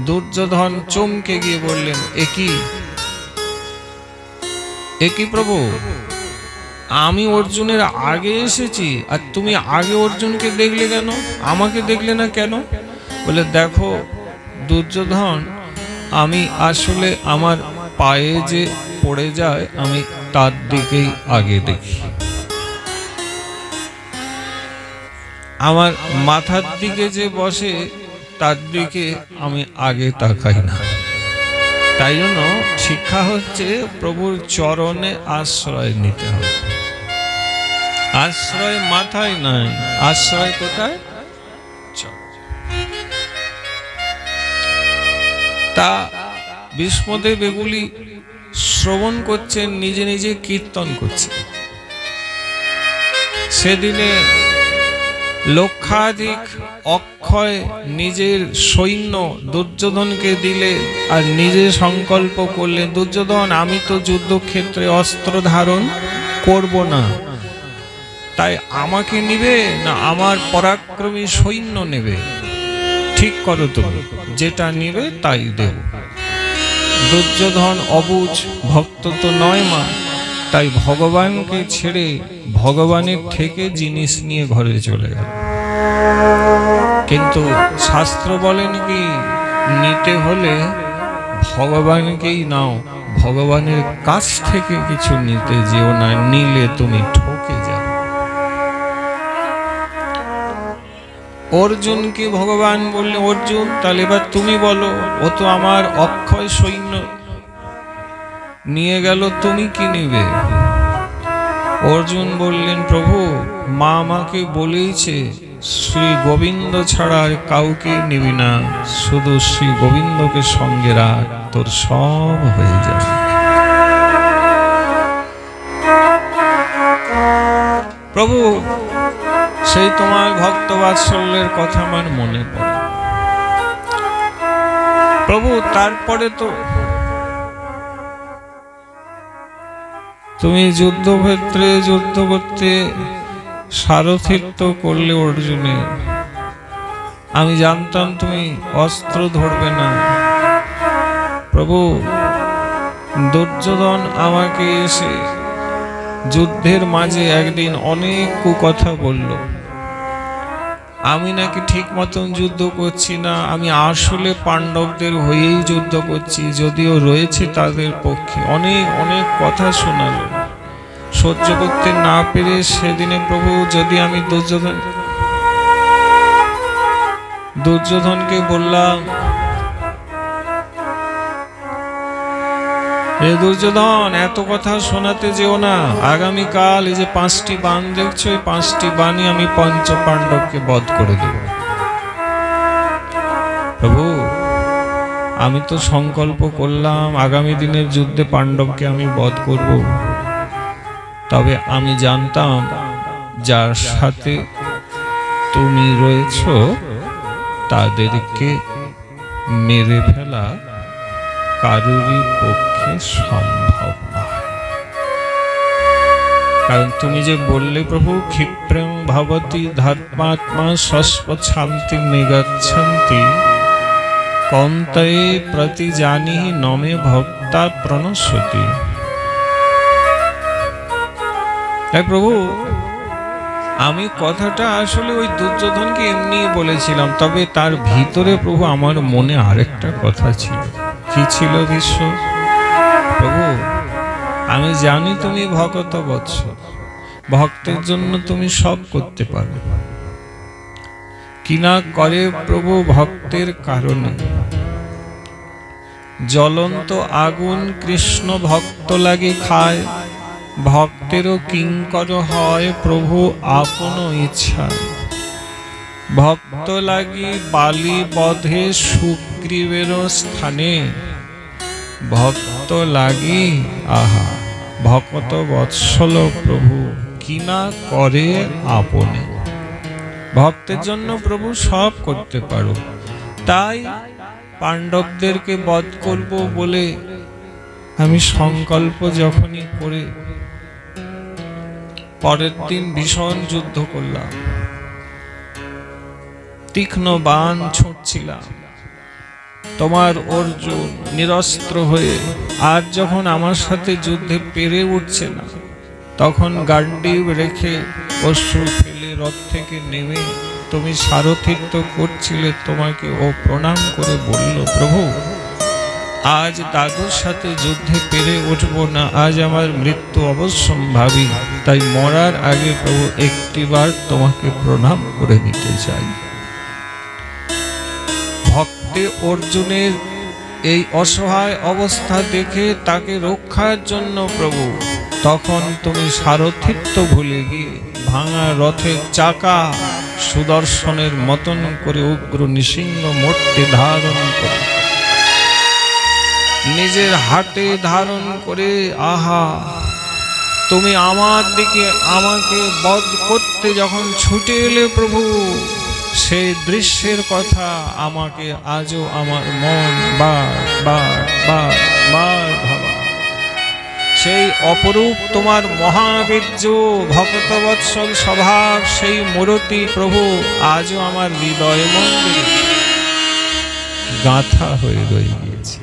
দুর্যোধন চমকে গিয়ে বললেন, একই প্রভু, আমি অর্জুনের আগে এসেছি আর তুমি আগে অর্জুনকে দেখলে কেন, আমাকে দেখলে না কেন? বলে, দেখো দুর্যোধন, আমি আসলে আমার পায়ে যে পড়ে যায় আমি তার দিকেই আগে দেখি, আমার মাথার দিকে যে বসে তার দিকে আমি আগে তাকাই না। তাই জন্য শিক্ষা হচ্ছে প্রভুর চরণে আশ্রয় নিতে হবে। আশ্রয় মাথায় নাই, আশ্রয় কোথায়? তা ভীষ্মদেব এগুলি শ্রবণ করছেন, নিজে নিজে কীর্তন করছেন। সেদিনে লক্ষাধিক অক্ষয় নিজের সৈন্য দুর্যোধনকে দিলে আর নিজে সংকল্প করলেন, দুর্যোধন আমি তো যুদ্ধক্ষেত্রে অস্ত্র ধারণ করব না, তাই আমাকে নিবে না আমার পরাক্রমী সৈন্য নেবে? ঠিক করো তুমি, যেটা নিবে তাই দেব। দুর্যোধন অবুঝ ভক্ত তো নয় মা, তাই ভগবানকে ছেড়ে ভগবানের থেকে জিনিস নিয়ে ঘরে চলে গেল। কিন্তু শাস্ত্র বলেন কি, নিতে হলে ভগবানকেই নাও, ভগবানের কাছ থেকে কিছু নিতে যেও না, নিলে তুমি ঠকে যাও। অর্জুনকে ভগবান বললে, অর্জুন তাহলে এবার তুমি বলো, ও তো আমার অক্ষয় সৈন্য নিয়ে গেল, তুমি কি নিবে? অর্জুন বললেন, প্রভু মা আমাকে বলেইছে শ্রী গোবিন্দ ছাড়া আর কাউকে নিবি না, শুধু শ্রী গোবিন্দকে সঙ্গে রাখ, তোর সব হয়ে যাবে। প্রভু সেই তোমার ভক্ত বাৎসল্যের কথা আমার মনে পড়ে। প্রভু তারপরে তো তুমি যুদ্ধক্ষেত্রে যুদ্ধ করতে সারথিত্ব করলে অর্জুনে, আমি জানতাম তুমি অস্ত্র ধরবে না। প্রভু দুর্যোধন আমাকে এসে যুদ্ধের মাঝে একদিন অনেক কুকথা বলল, আমি নাকি ঠিক মতন যুদ্ধ করছি না, আমি আসলে পাণ্ডবদের হয়েই যুদ্ধ করছি, যদিও রয়েছে তাদের পক্ষে, অনেক অনেক কথা শোনালো। সহ্য করতে না পেরে সেদিনে প্রভু যদি আমি দুর্যোধনকে বললাম, এ দুর্যোধন এত কথা শোনাতে যেও না, আগামীকাল এই যে 5টি বাণ দেখছো, এই 5টি বাণই আমি পঞ্চ পাণ্ডবকে বধ করে দেব। প্রভু আমি তো সংকল্প করলাম আগামী দিনের যুদ্ধে পাণ্ডবকে আমি বধ করব, তবে আমি জানতাম যার সাথে তুমি রয়েছো তাদেরকে মেরে ফেলা কারুরই পক্ষে সম্ভব নয়। কারণ তুমি যে বললে প্রভু, ক্ষিপ্রং ভবতি ধর্মাত্মা শস্পচ্ছান্তি নিগচ্ছন্তি কৌন্তেয় প্রতি জানিহি নমে ভক্তা প্রণশ্যতি। তাই প্রভু, আমি কথাটা আসলে ওই দুর্যোধনকে এমনি বলেছিলাম, তবে তার ভিতরে প্রভু আমার মনে আরেকটা কথা ছিল। কি ছিল বিশ্ব? প্রভু, আমি জানি তুমি ভগত বৎস, ভক্তের জন্য তুমি সব করতে পারো, কিনা করে প্রভু ভক্তের কারণে। জ্বলন্ত আগুন কৃষ্ণ ভক্ত লাগি খায়, ভক্তেরও কিঙ্কর হয় প্রভু আপন ইচ্ছা। ভক্ত লাগি বালি বধে সুগ্রীবের স্থানে, ভক্ত লাগি আহা ভক্ত বৎসল প্রভু কিনা করে আপনে। ভক্তের জন্য প্রভু সব করতে পারো, তাই পাণ্ডবদেরকে বধ করব বলে আমি সংকল্প যখনই করে পরের দিন ভীষণ যুদ্ধ করলাম, তীক্ষ্ণ বাণ ছুঁড়ছিলাম, তোমার অর্জুন নিরস্ত্র হয়ে আর যখন আমার সাথে যুদ্ধে পেরে উঠছে না, তখন গান্ডীব রেখে অশ্রু ফেলে রথ থেকে নেমে তুমি সারথিত্ব করছিলে, তোমাকে ও প্রণাম করে বলল, প্রভু আজ দাদুর সাথে যুদ্ধে পেরে উঠব না, আজ আমার মৃত্যু অবশ্যম্ভাবী, তাই মরার আগে প্রভু একটিবার তোমাকে প্রণাম করে নিতে চাই। ভক্তে অর্জুনের এই অসহায় অবস্থা দেখে তাকে রক্ষার জন্য প্রভু তখন তুমি সারথিত্ব ভুলে গিয়ে ভাঙা রথের চাকা সুদর্শনের মতন করে উগ্র নৃসিংহ মূর্তি ধারণ করে নিজের হাতে ধারণ করে আহা তুমি আমার দিকে আমাকে বধ করতে যখন ছুটে এলে প্রভু, সেই দৃশ্যের কথা আমাকে আজও আমার মন বার বার বার বার ভাবা। সেই অপরূপ তোমার মহাবীর্য ভক্তবৎসল স্বভাব, সেই মূরতি প্রভু আজও আমার হৃদয় মন্দিরে গাঁথা হয়ে রয়ে গিয়েছে।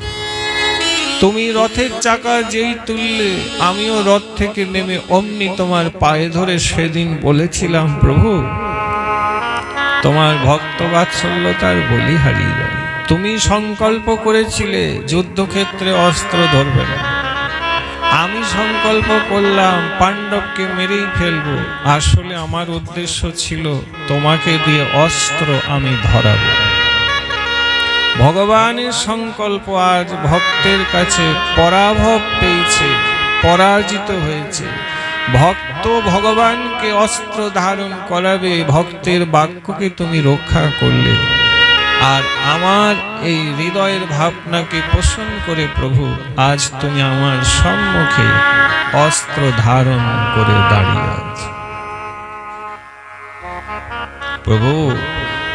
তুমি রথের চাকা যেই তুললে আমিও রথ থেকে নেমে অমনি তোমার পায়ে ধরে সেদিন বলেছিলাম, প্রভু তোমার ভক্ত বাৎসল্যতার বলি হারিয়ে যায়। তুমি সংকল্প করেছিলে যুদ্ধক্ষেত্রে অস্ত্র ধরবে না, আমি সংকল্প করলাম পাণ্ডবকে মেরেই ফেলবো। আসলে আমার উদ্দেশ্য ছিল তোমাকে দিয়ে অস্ত্র আমি ধরাবো। ভগবানের সংকল্প আজ ভক্তের কাছে পরাভব পেয়েছে, পরাজিত হয়েছে। ভক্ত ভগবানকে অস্ত্র ধারণ করাবে, ভক্তের বাক্যকে তুমি রক্ষা করলে, আর আমার এই হৃদয়ের ভাবনাকে পোষণ করে প্রভু আজ তুমি আমার সম্মুখে অস্ত্র ধারণ করে দাঁড়িয়ে আছো। প্রভু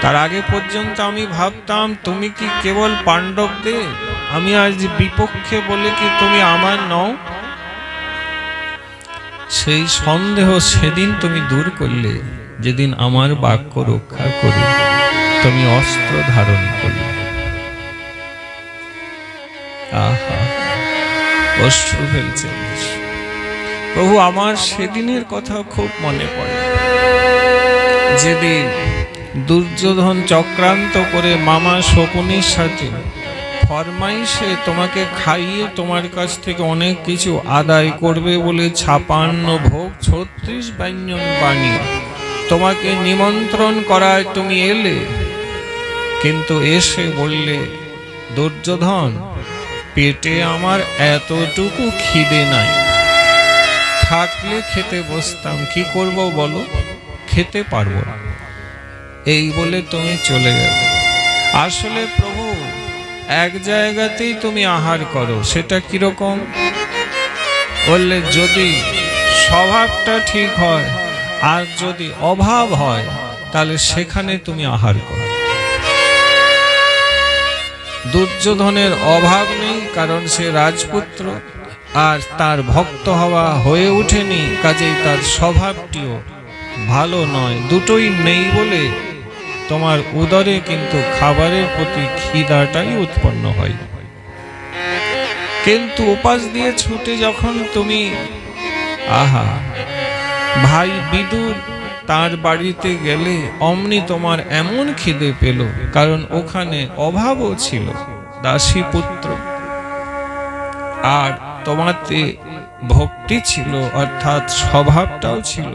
তার আগে পর্যন্ত আমি ভাবতাম তুমি কি কেবল পাণ্ডবদের, আমি আজ বিপক্ষে বলে কি তুমি আমার নও? সেই সন্দেহ সেদিন তুমি দূর করলে, যেদিন আমার বাক্য রক্ষা করে তুমি অস্ত্র ধারণ করলে। আহা অশ্রু ফেলছে প্রভু, আমার সেদিনের কথা খুব মনে পড়ে, যেদিন দুর্যোধন চক্রান্ত করে মামা শকুনির সাথে ফরমাইশে তোমাকে খাইয়ে তোমার কাছ থেকে অনেক কিছু আদায় করবে বলে 56 ভোগ 36 ব্যঞ্জন বানিয়ে তোমাকে নিমন্ত্রণ করায় তুমি এলে, কিন্তু এসে বললে, দুর্যোধন পেটে আমার এতটুকু খিদে নাই, থাকলে খেতে বসতাম, কি করব বলো, খেতে পারবো না, এই বলে তুমি চলে গেলে। আসলে প্রভু এক জায়গাতেই তুমি আহার করো, সেটা কিরকম বললে, যদি স্বভাবটা ঠিক হয় আর যদি অভাব হয় তাহলে সেখানে তুমি আহার করো। দুর্যোধনের অভাব নেই, কারণ সে রাজপুত্র, আর তার ভক্ত হওয়া হয়ে ওঠেনি, কাজেই তার স্বভাবটিও ভালো নয়। দুটোই নেই বলে তোমার উদরে কিন্তু খাবারের প্রতি খিদাটাই উৎপন্ন হয়। কিন্তু উপাস দিয়ে ছুটে যখন তুমি আহা ভাই বিদুর তার বাড়িতে গেলে অমনি তোমার এমন খিদে পেল, কারণ ওখানে অভাবও ছিল, দাসী পুত্র, আর তোমাতে ভক্তি ছিল, অর্থাৎ স্বভাবটাও ছিল,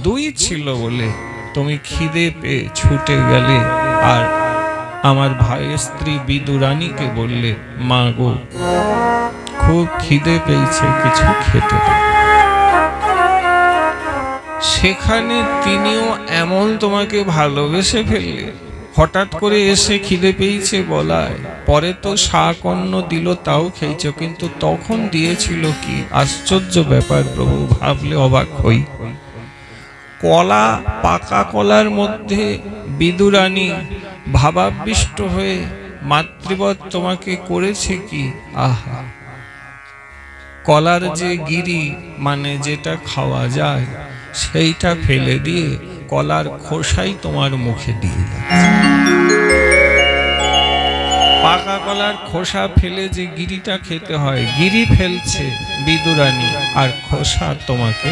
দুই ছিল বলে তুমি খিদে পেয়ে ছুটে গেলে আর আমার ভাইয়ের স্ত্রী বিদুরানীকে বললে, মা গো, খুব খিদে পেয়েছে, কিছু খেতে দাও। সেখানে তিনিও এমন তোমাকে ভালোবেসে ফেললে, হঠাৎ করে এসে খিদে পেয়েছে বলায়, পরে তো শাক অন্ন দিল, তাও খেয়েছ, কিন্তু তখন দিয়েছিল কি? আশ্চর্য ব্যাপার প্রভু, ভাবলে অবাক হই। কলা, পাকা কলার মধ্যে বিদুরানী ভাবাবিষ্ট হয়ে মাতৃবৎ তোমাকে করেছে কি? আহা, কলার যে গিরি, মানে যেটা খাওয়া যায়, সেইটা ফেলে দিয়ে কলার খোসাই তোমার মুখে দিয়ে যাচ্ছে। পাকা কলার খোসা ফেলে যে গিরিটা খেতে হয়, গিরি ফেলছে বিদুরানী, আর খোসা তোমাকে।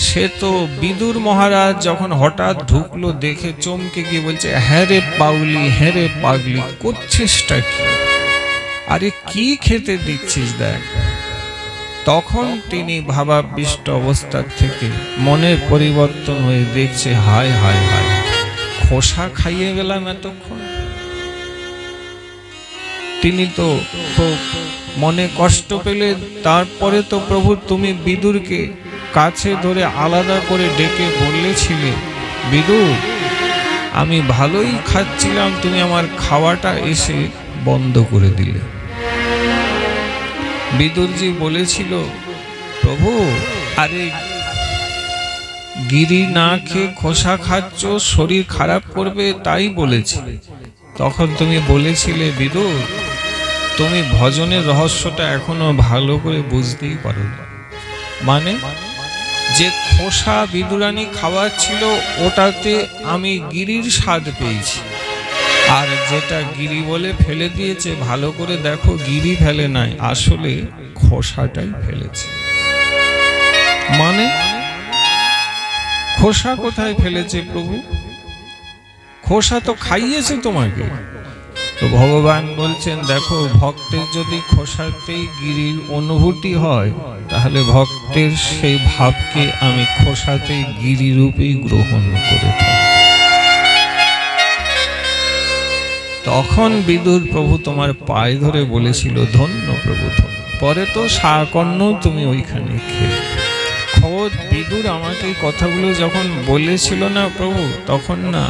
সে তো বিদুর মহারাজ যখন হঠাৎ ঢুকলো, দেখে চমকে গিয়ে বলছে, হ্যাঁ রে পাগলি, হ্যাঁ রে পাগলি, করছিসটা কি? আরে কি খেতে দিচ্ছিস দেখ। তখন তিনি ভাবাবিষ্ট অবস্থার থেকে মনের পরিবর্তন হয়ে দেখছে, হায় হায় হায়, খোসা খাইয়ে গেলাম এতক্ষণ। তিনি তো খুব মনে কষ্ট পেলে। তারপরে তো প্রভু তুমি বিদুরকে কাছে ধরে আলাদা করে ডেকে বললেছিলে, বিদুর, আমি ভালোই খাচ্ছিলাম, তুমি আমার খাওয়াটা এসে বন্ধ করে দিলে। বিদুরজি বলেছিল, প্রভু, আরে গিরি না খেয়ে খোসা খাচ্ছ, শরীর খারাপ করবে, তাই বলেছি। তখন তুমি বলেছিলে, বিদুর, তুমি ভজনের রহস্যটা এখনো ভালো করে বুঝতেই পারো না। মানে যে খোসা বিদুরানী খাওয়াচ্ছিল, ওটাতে আমি গিরির স্বাদ পেয়েছি, আর যেটা গিরি বলে ফেলে দিয়েছে, ভালো করে দেখো, গিরি ফেলে নাই, আসলে খোসাটাই ফেলেছে। মানে খোসা কোথায় ফেলেছে প্রভু? খোসা তো খাইয়েছে তোমাকে। তো ভগবান বলছেন, দেখো, ভক্তের যদি খোসাতেই গিরির অনুভূতি হয়, তাহলে ভক্তের সেই ভাবকে আমি খোসাতেই গিরি রূপেই গ্রহণ করে থাকি। তখন বিদুর প্রভু তোমার পায়ে ধরে বলেছিল, ধন্য প্রভু, ধন্য। পরে তো শাকন্ন তুমি ওইখানে খেয়ে। খবর বিদুর আমাকে কথাগুলো যখন বলেছিল না প্রভু, তখন না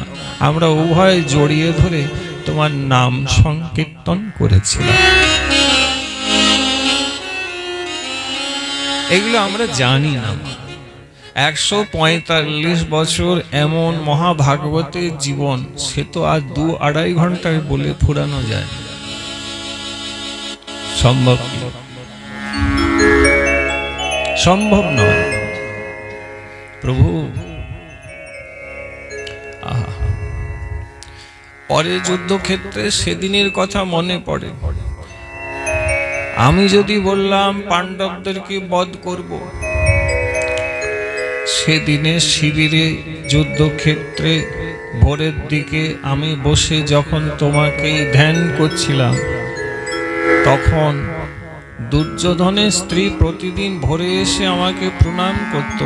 আমরা উভয় জড়িয়ে ধরে তোমার নাম সংকীর্তন করেছিলাম। এগুলো আমরা জানি না। 145 বছর এমন মহাভাগবতের জীবন, সে তো আর 2-2.5 ঘন্টায় বলে ফুরানো যায় না। সম্ভব নয় প্রভু। পরে যুদ্ধক্ষেত্রে সেদিনের কথা মনে পড়ে। আমি যদি বললাম পাণ্ডবদেরকে বধ করব, সেদিনে শিবিরে যুদ্ধক্ষেত্রে ভোরের দিকে আমি বসে যখন তোমাকে ধ্যান করছিলাম, তখন দুর্যোধনের স্ত্রী প্রতিদিন ভোরে এসে আমাকে প্রণাম করত।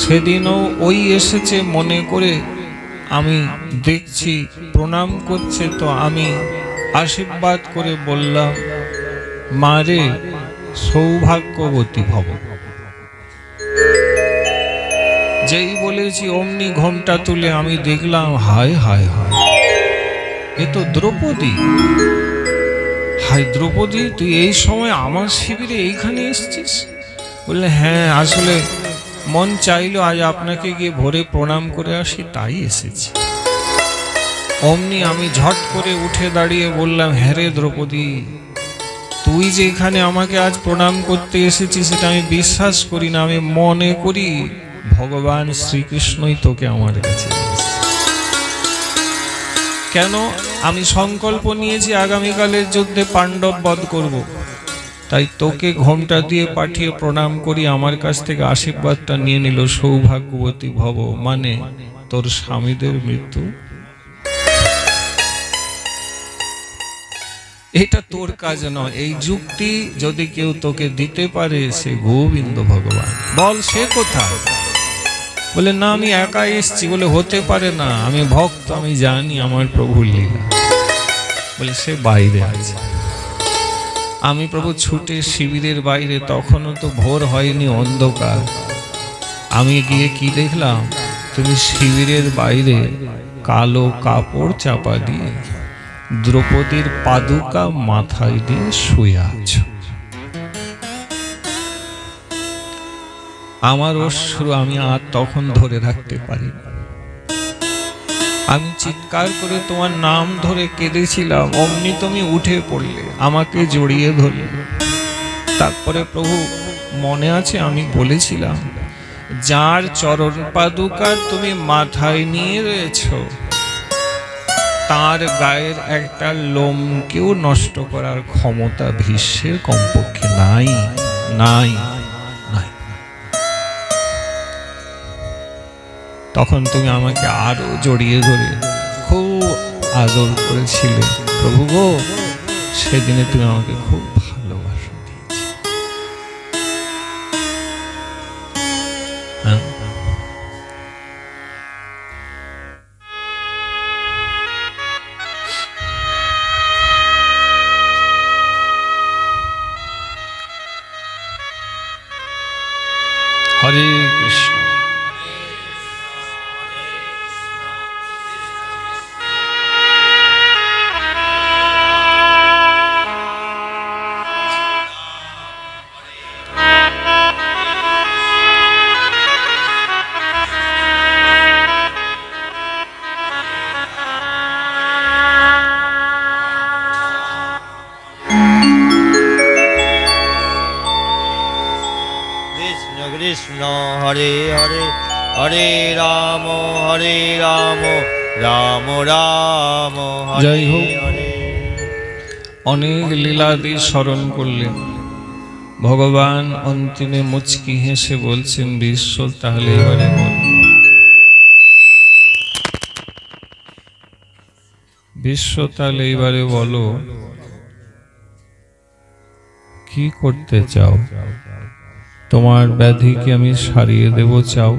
সেদিনও ওই এসেছে মনে করে আমি দেখছি প্রণাম করছে, তো আমি আশীর্বাদ করে বললাম, মারে সৌভাগ্যবতী ভব। যেই বলেছি অমনি ঘোমটা তুলে আমি দেখলাম, হায় হায় হায়, এ তো দ্রৌপদী। হায় দ্রৌপদী, তুই এই সময় আমার শিবিরে এইখানে এসছিস? বললে, হ্যাঁ, আসলে মন চাইলো আজ আপনাকে গিয়ে ভোরে প্রণাম করে আসি, তাই এসেছি। অমনি আমি ঝট করে উঠে দাঁড়িয়ে বললাম, হ্যাঁ রে দ্রৌপদী, তুই যে এখানে আমাকে আজ প্রণাম করতে এসেছিস সেটা আমি বিশ্বাস করি না। আমি মনে করি ভগবান শ্রীকৃষ্ণই তোকে আমার কাছে। কেন? আমি সংকল্প নিয়েছি আগামীকালের যুদ্ধে পাণ্ডব বধ করব। তাই তোকে ঘোমটা দিয়ে পাঠিয়ে প্রণাম করি আমার কাছ থেকে আশীর্বাদটা নিয়ে নিল। সৌভাগ্যবতী ভব মানে তোর স্বামীদের মৃত্যু, এটা তোর কাজ নয়। এই যুক্তি যদি কেউ তোকে দিতে পারে সে গোবিন্দ ভগবান। বল সে কোথায়? বলে না আমি একা এসছি। বলে হতে পারে না, আমি ভক্ত, আমি জানি আমার প্রভুর লীলা। বলে সে বাইরে আছে। আমি প্রভু ছুটে শিবিরের বাইরে, তখনও তো ভোর হয়নি, অন্ধকার। আমি গিয়ে কি দেখলাম, তুমি শিবিরের বাইরে কালো কাপড় চাপা দিয়ে দ্রৌপদীর পাদুকা মাথায় দিয়ে শুয়ে আছো। আমার অশ্রু আমি আর তখন ধরে রাখতে পারি। আমি চিৎকার করে তোমার নাম ধরে কেঁদেছিলাম, অমনি তুমি উঠে পড়লে, আমাকে জড়িয়ে ধরলে। তারপরে প্রভু মনে আছে আমি বলেছিলাম, যার চরণ পাদুকা তুমি মাথায় নিয়ে রয়েছ তার গায়ের একটা লোমকেও নষ্ট করার ক্ষমতা ভীষ্মের কমপক্ষে নাই, নাই, নাই। তখন তুমি আমাকে আরো জড়িয়ে ধরে খুব আদর করেছিলে। প্রভু গো, সেদিনে তুমি আমাকে খুব ভালোবাসা দিয়েছি। হ্যাঁ, হরে কৃষ্ণ। কৃষ্ণ হরে হরে, হরে রাম রাম রাম হরে জয় হোক। হরে। অনেক লীলাদি স্মরণ করলেন ভগবান। অন্তিমে মুচকি হেসে বলছেন, বিশ্ব তাহলে এবারে বল, বিশ্ব তাহলে এবারে বলো কি করতে চাও? তোমার ব্যাধি কি আমি সারিয়ে দেব চাও?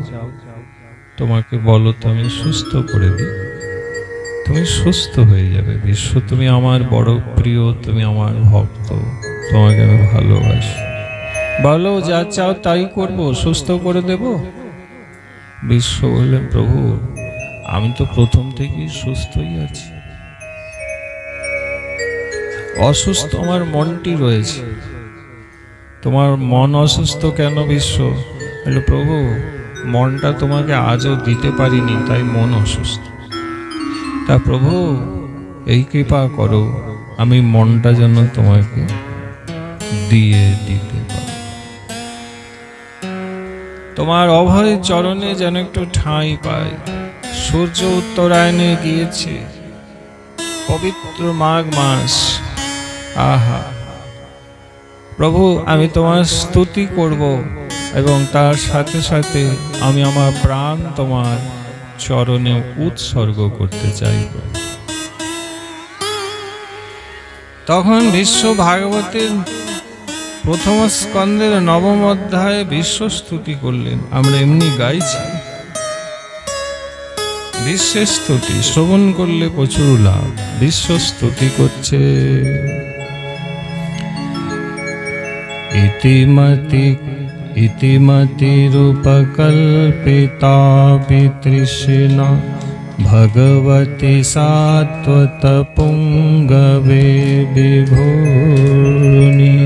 তোমাকে বলো তো আমি সুস্থ করে দিই, তুমি সুস্থ হয়ে যাবে। বিশ্ব তুমি আমার বড় প্রিয়, তুমি আমার ভক্ত, তোমাকে আমি ভালোবাসি। বলো যা চাও তাই করব, সুস্থ করে দেব। বিশ্ব বললেন, প্রভু আমি তো প্রথম থেকেই সুস্থই আছি, অসুস্থ আমার মনটি রয়েছে। তোমার মন অসুস্থ কেন বিশ্ব? বলে প্রভু মনটা তোমাকে আজও দিতে পারিনি, তাই মন অসুস্থ। তা প্রভু এই কৃপা করো, আমি মনটা যেন তোমাকে দিয়ে দিতে পারি। তোমার অভয় চরণে যেন একটু ঠাঁই পাই। সূর্য উত্তরায়ণে গিয়েছে, পবিত্র মাঘ মাস। আহা প্রভু আমি তোমার স্তুতি করব এবং তার সাথে সাথে আমি আমার প্রাণ তোমার চরণে উৎসর্গ করতে চাইব। তখন বিশ্ব ভাগবতের প্রথম স্কন্ধের 9ম অধ্যায়ে বিশ্ব স্তুতি করলেন। আমরা এমনি গাইছি, বিশ্বের স্তুতি শ্রবণ করলে প্রচুর লাভ। বিশ্ব স্তুতি করছে, ইতিমতিরূপকল্পিতা পিতৃষ্ণা ভগবতি সাত্বত পুঙ্গবে বিভূনি।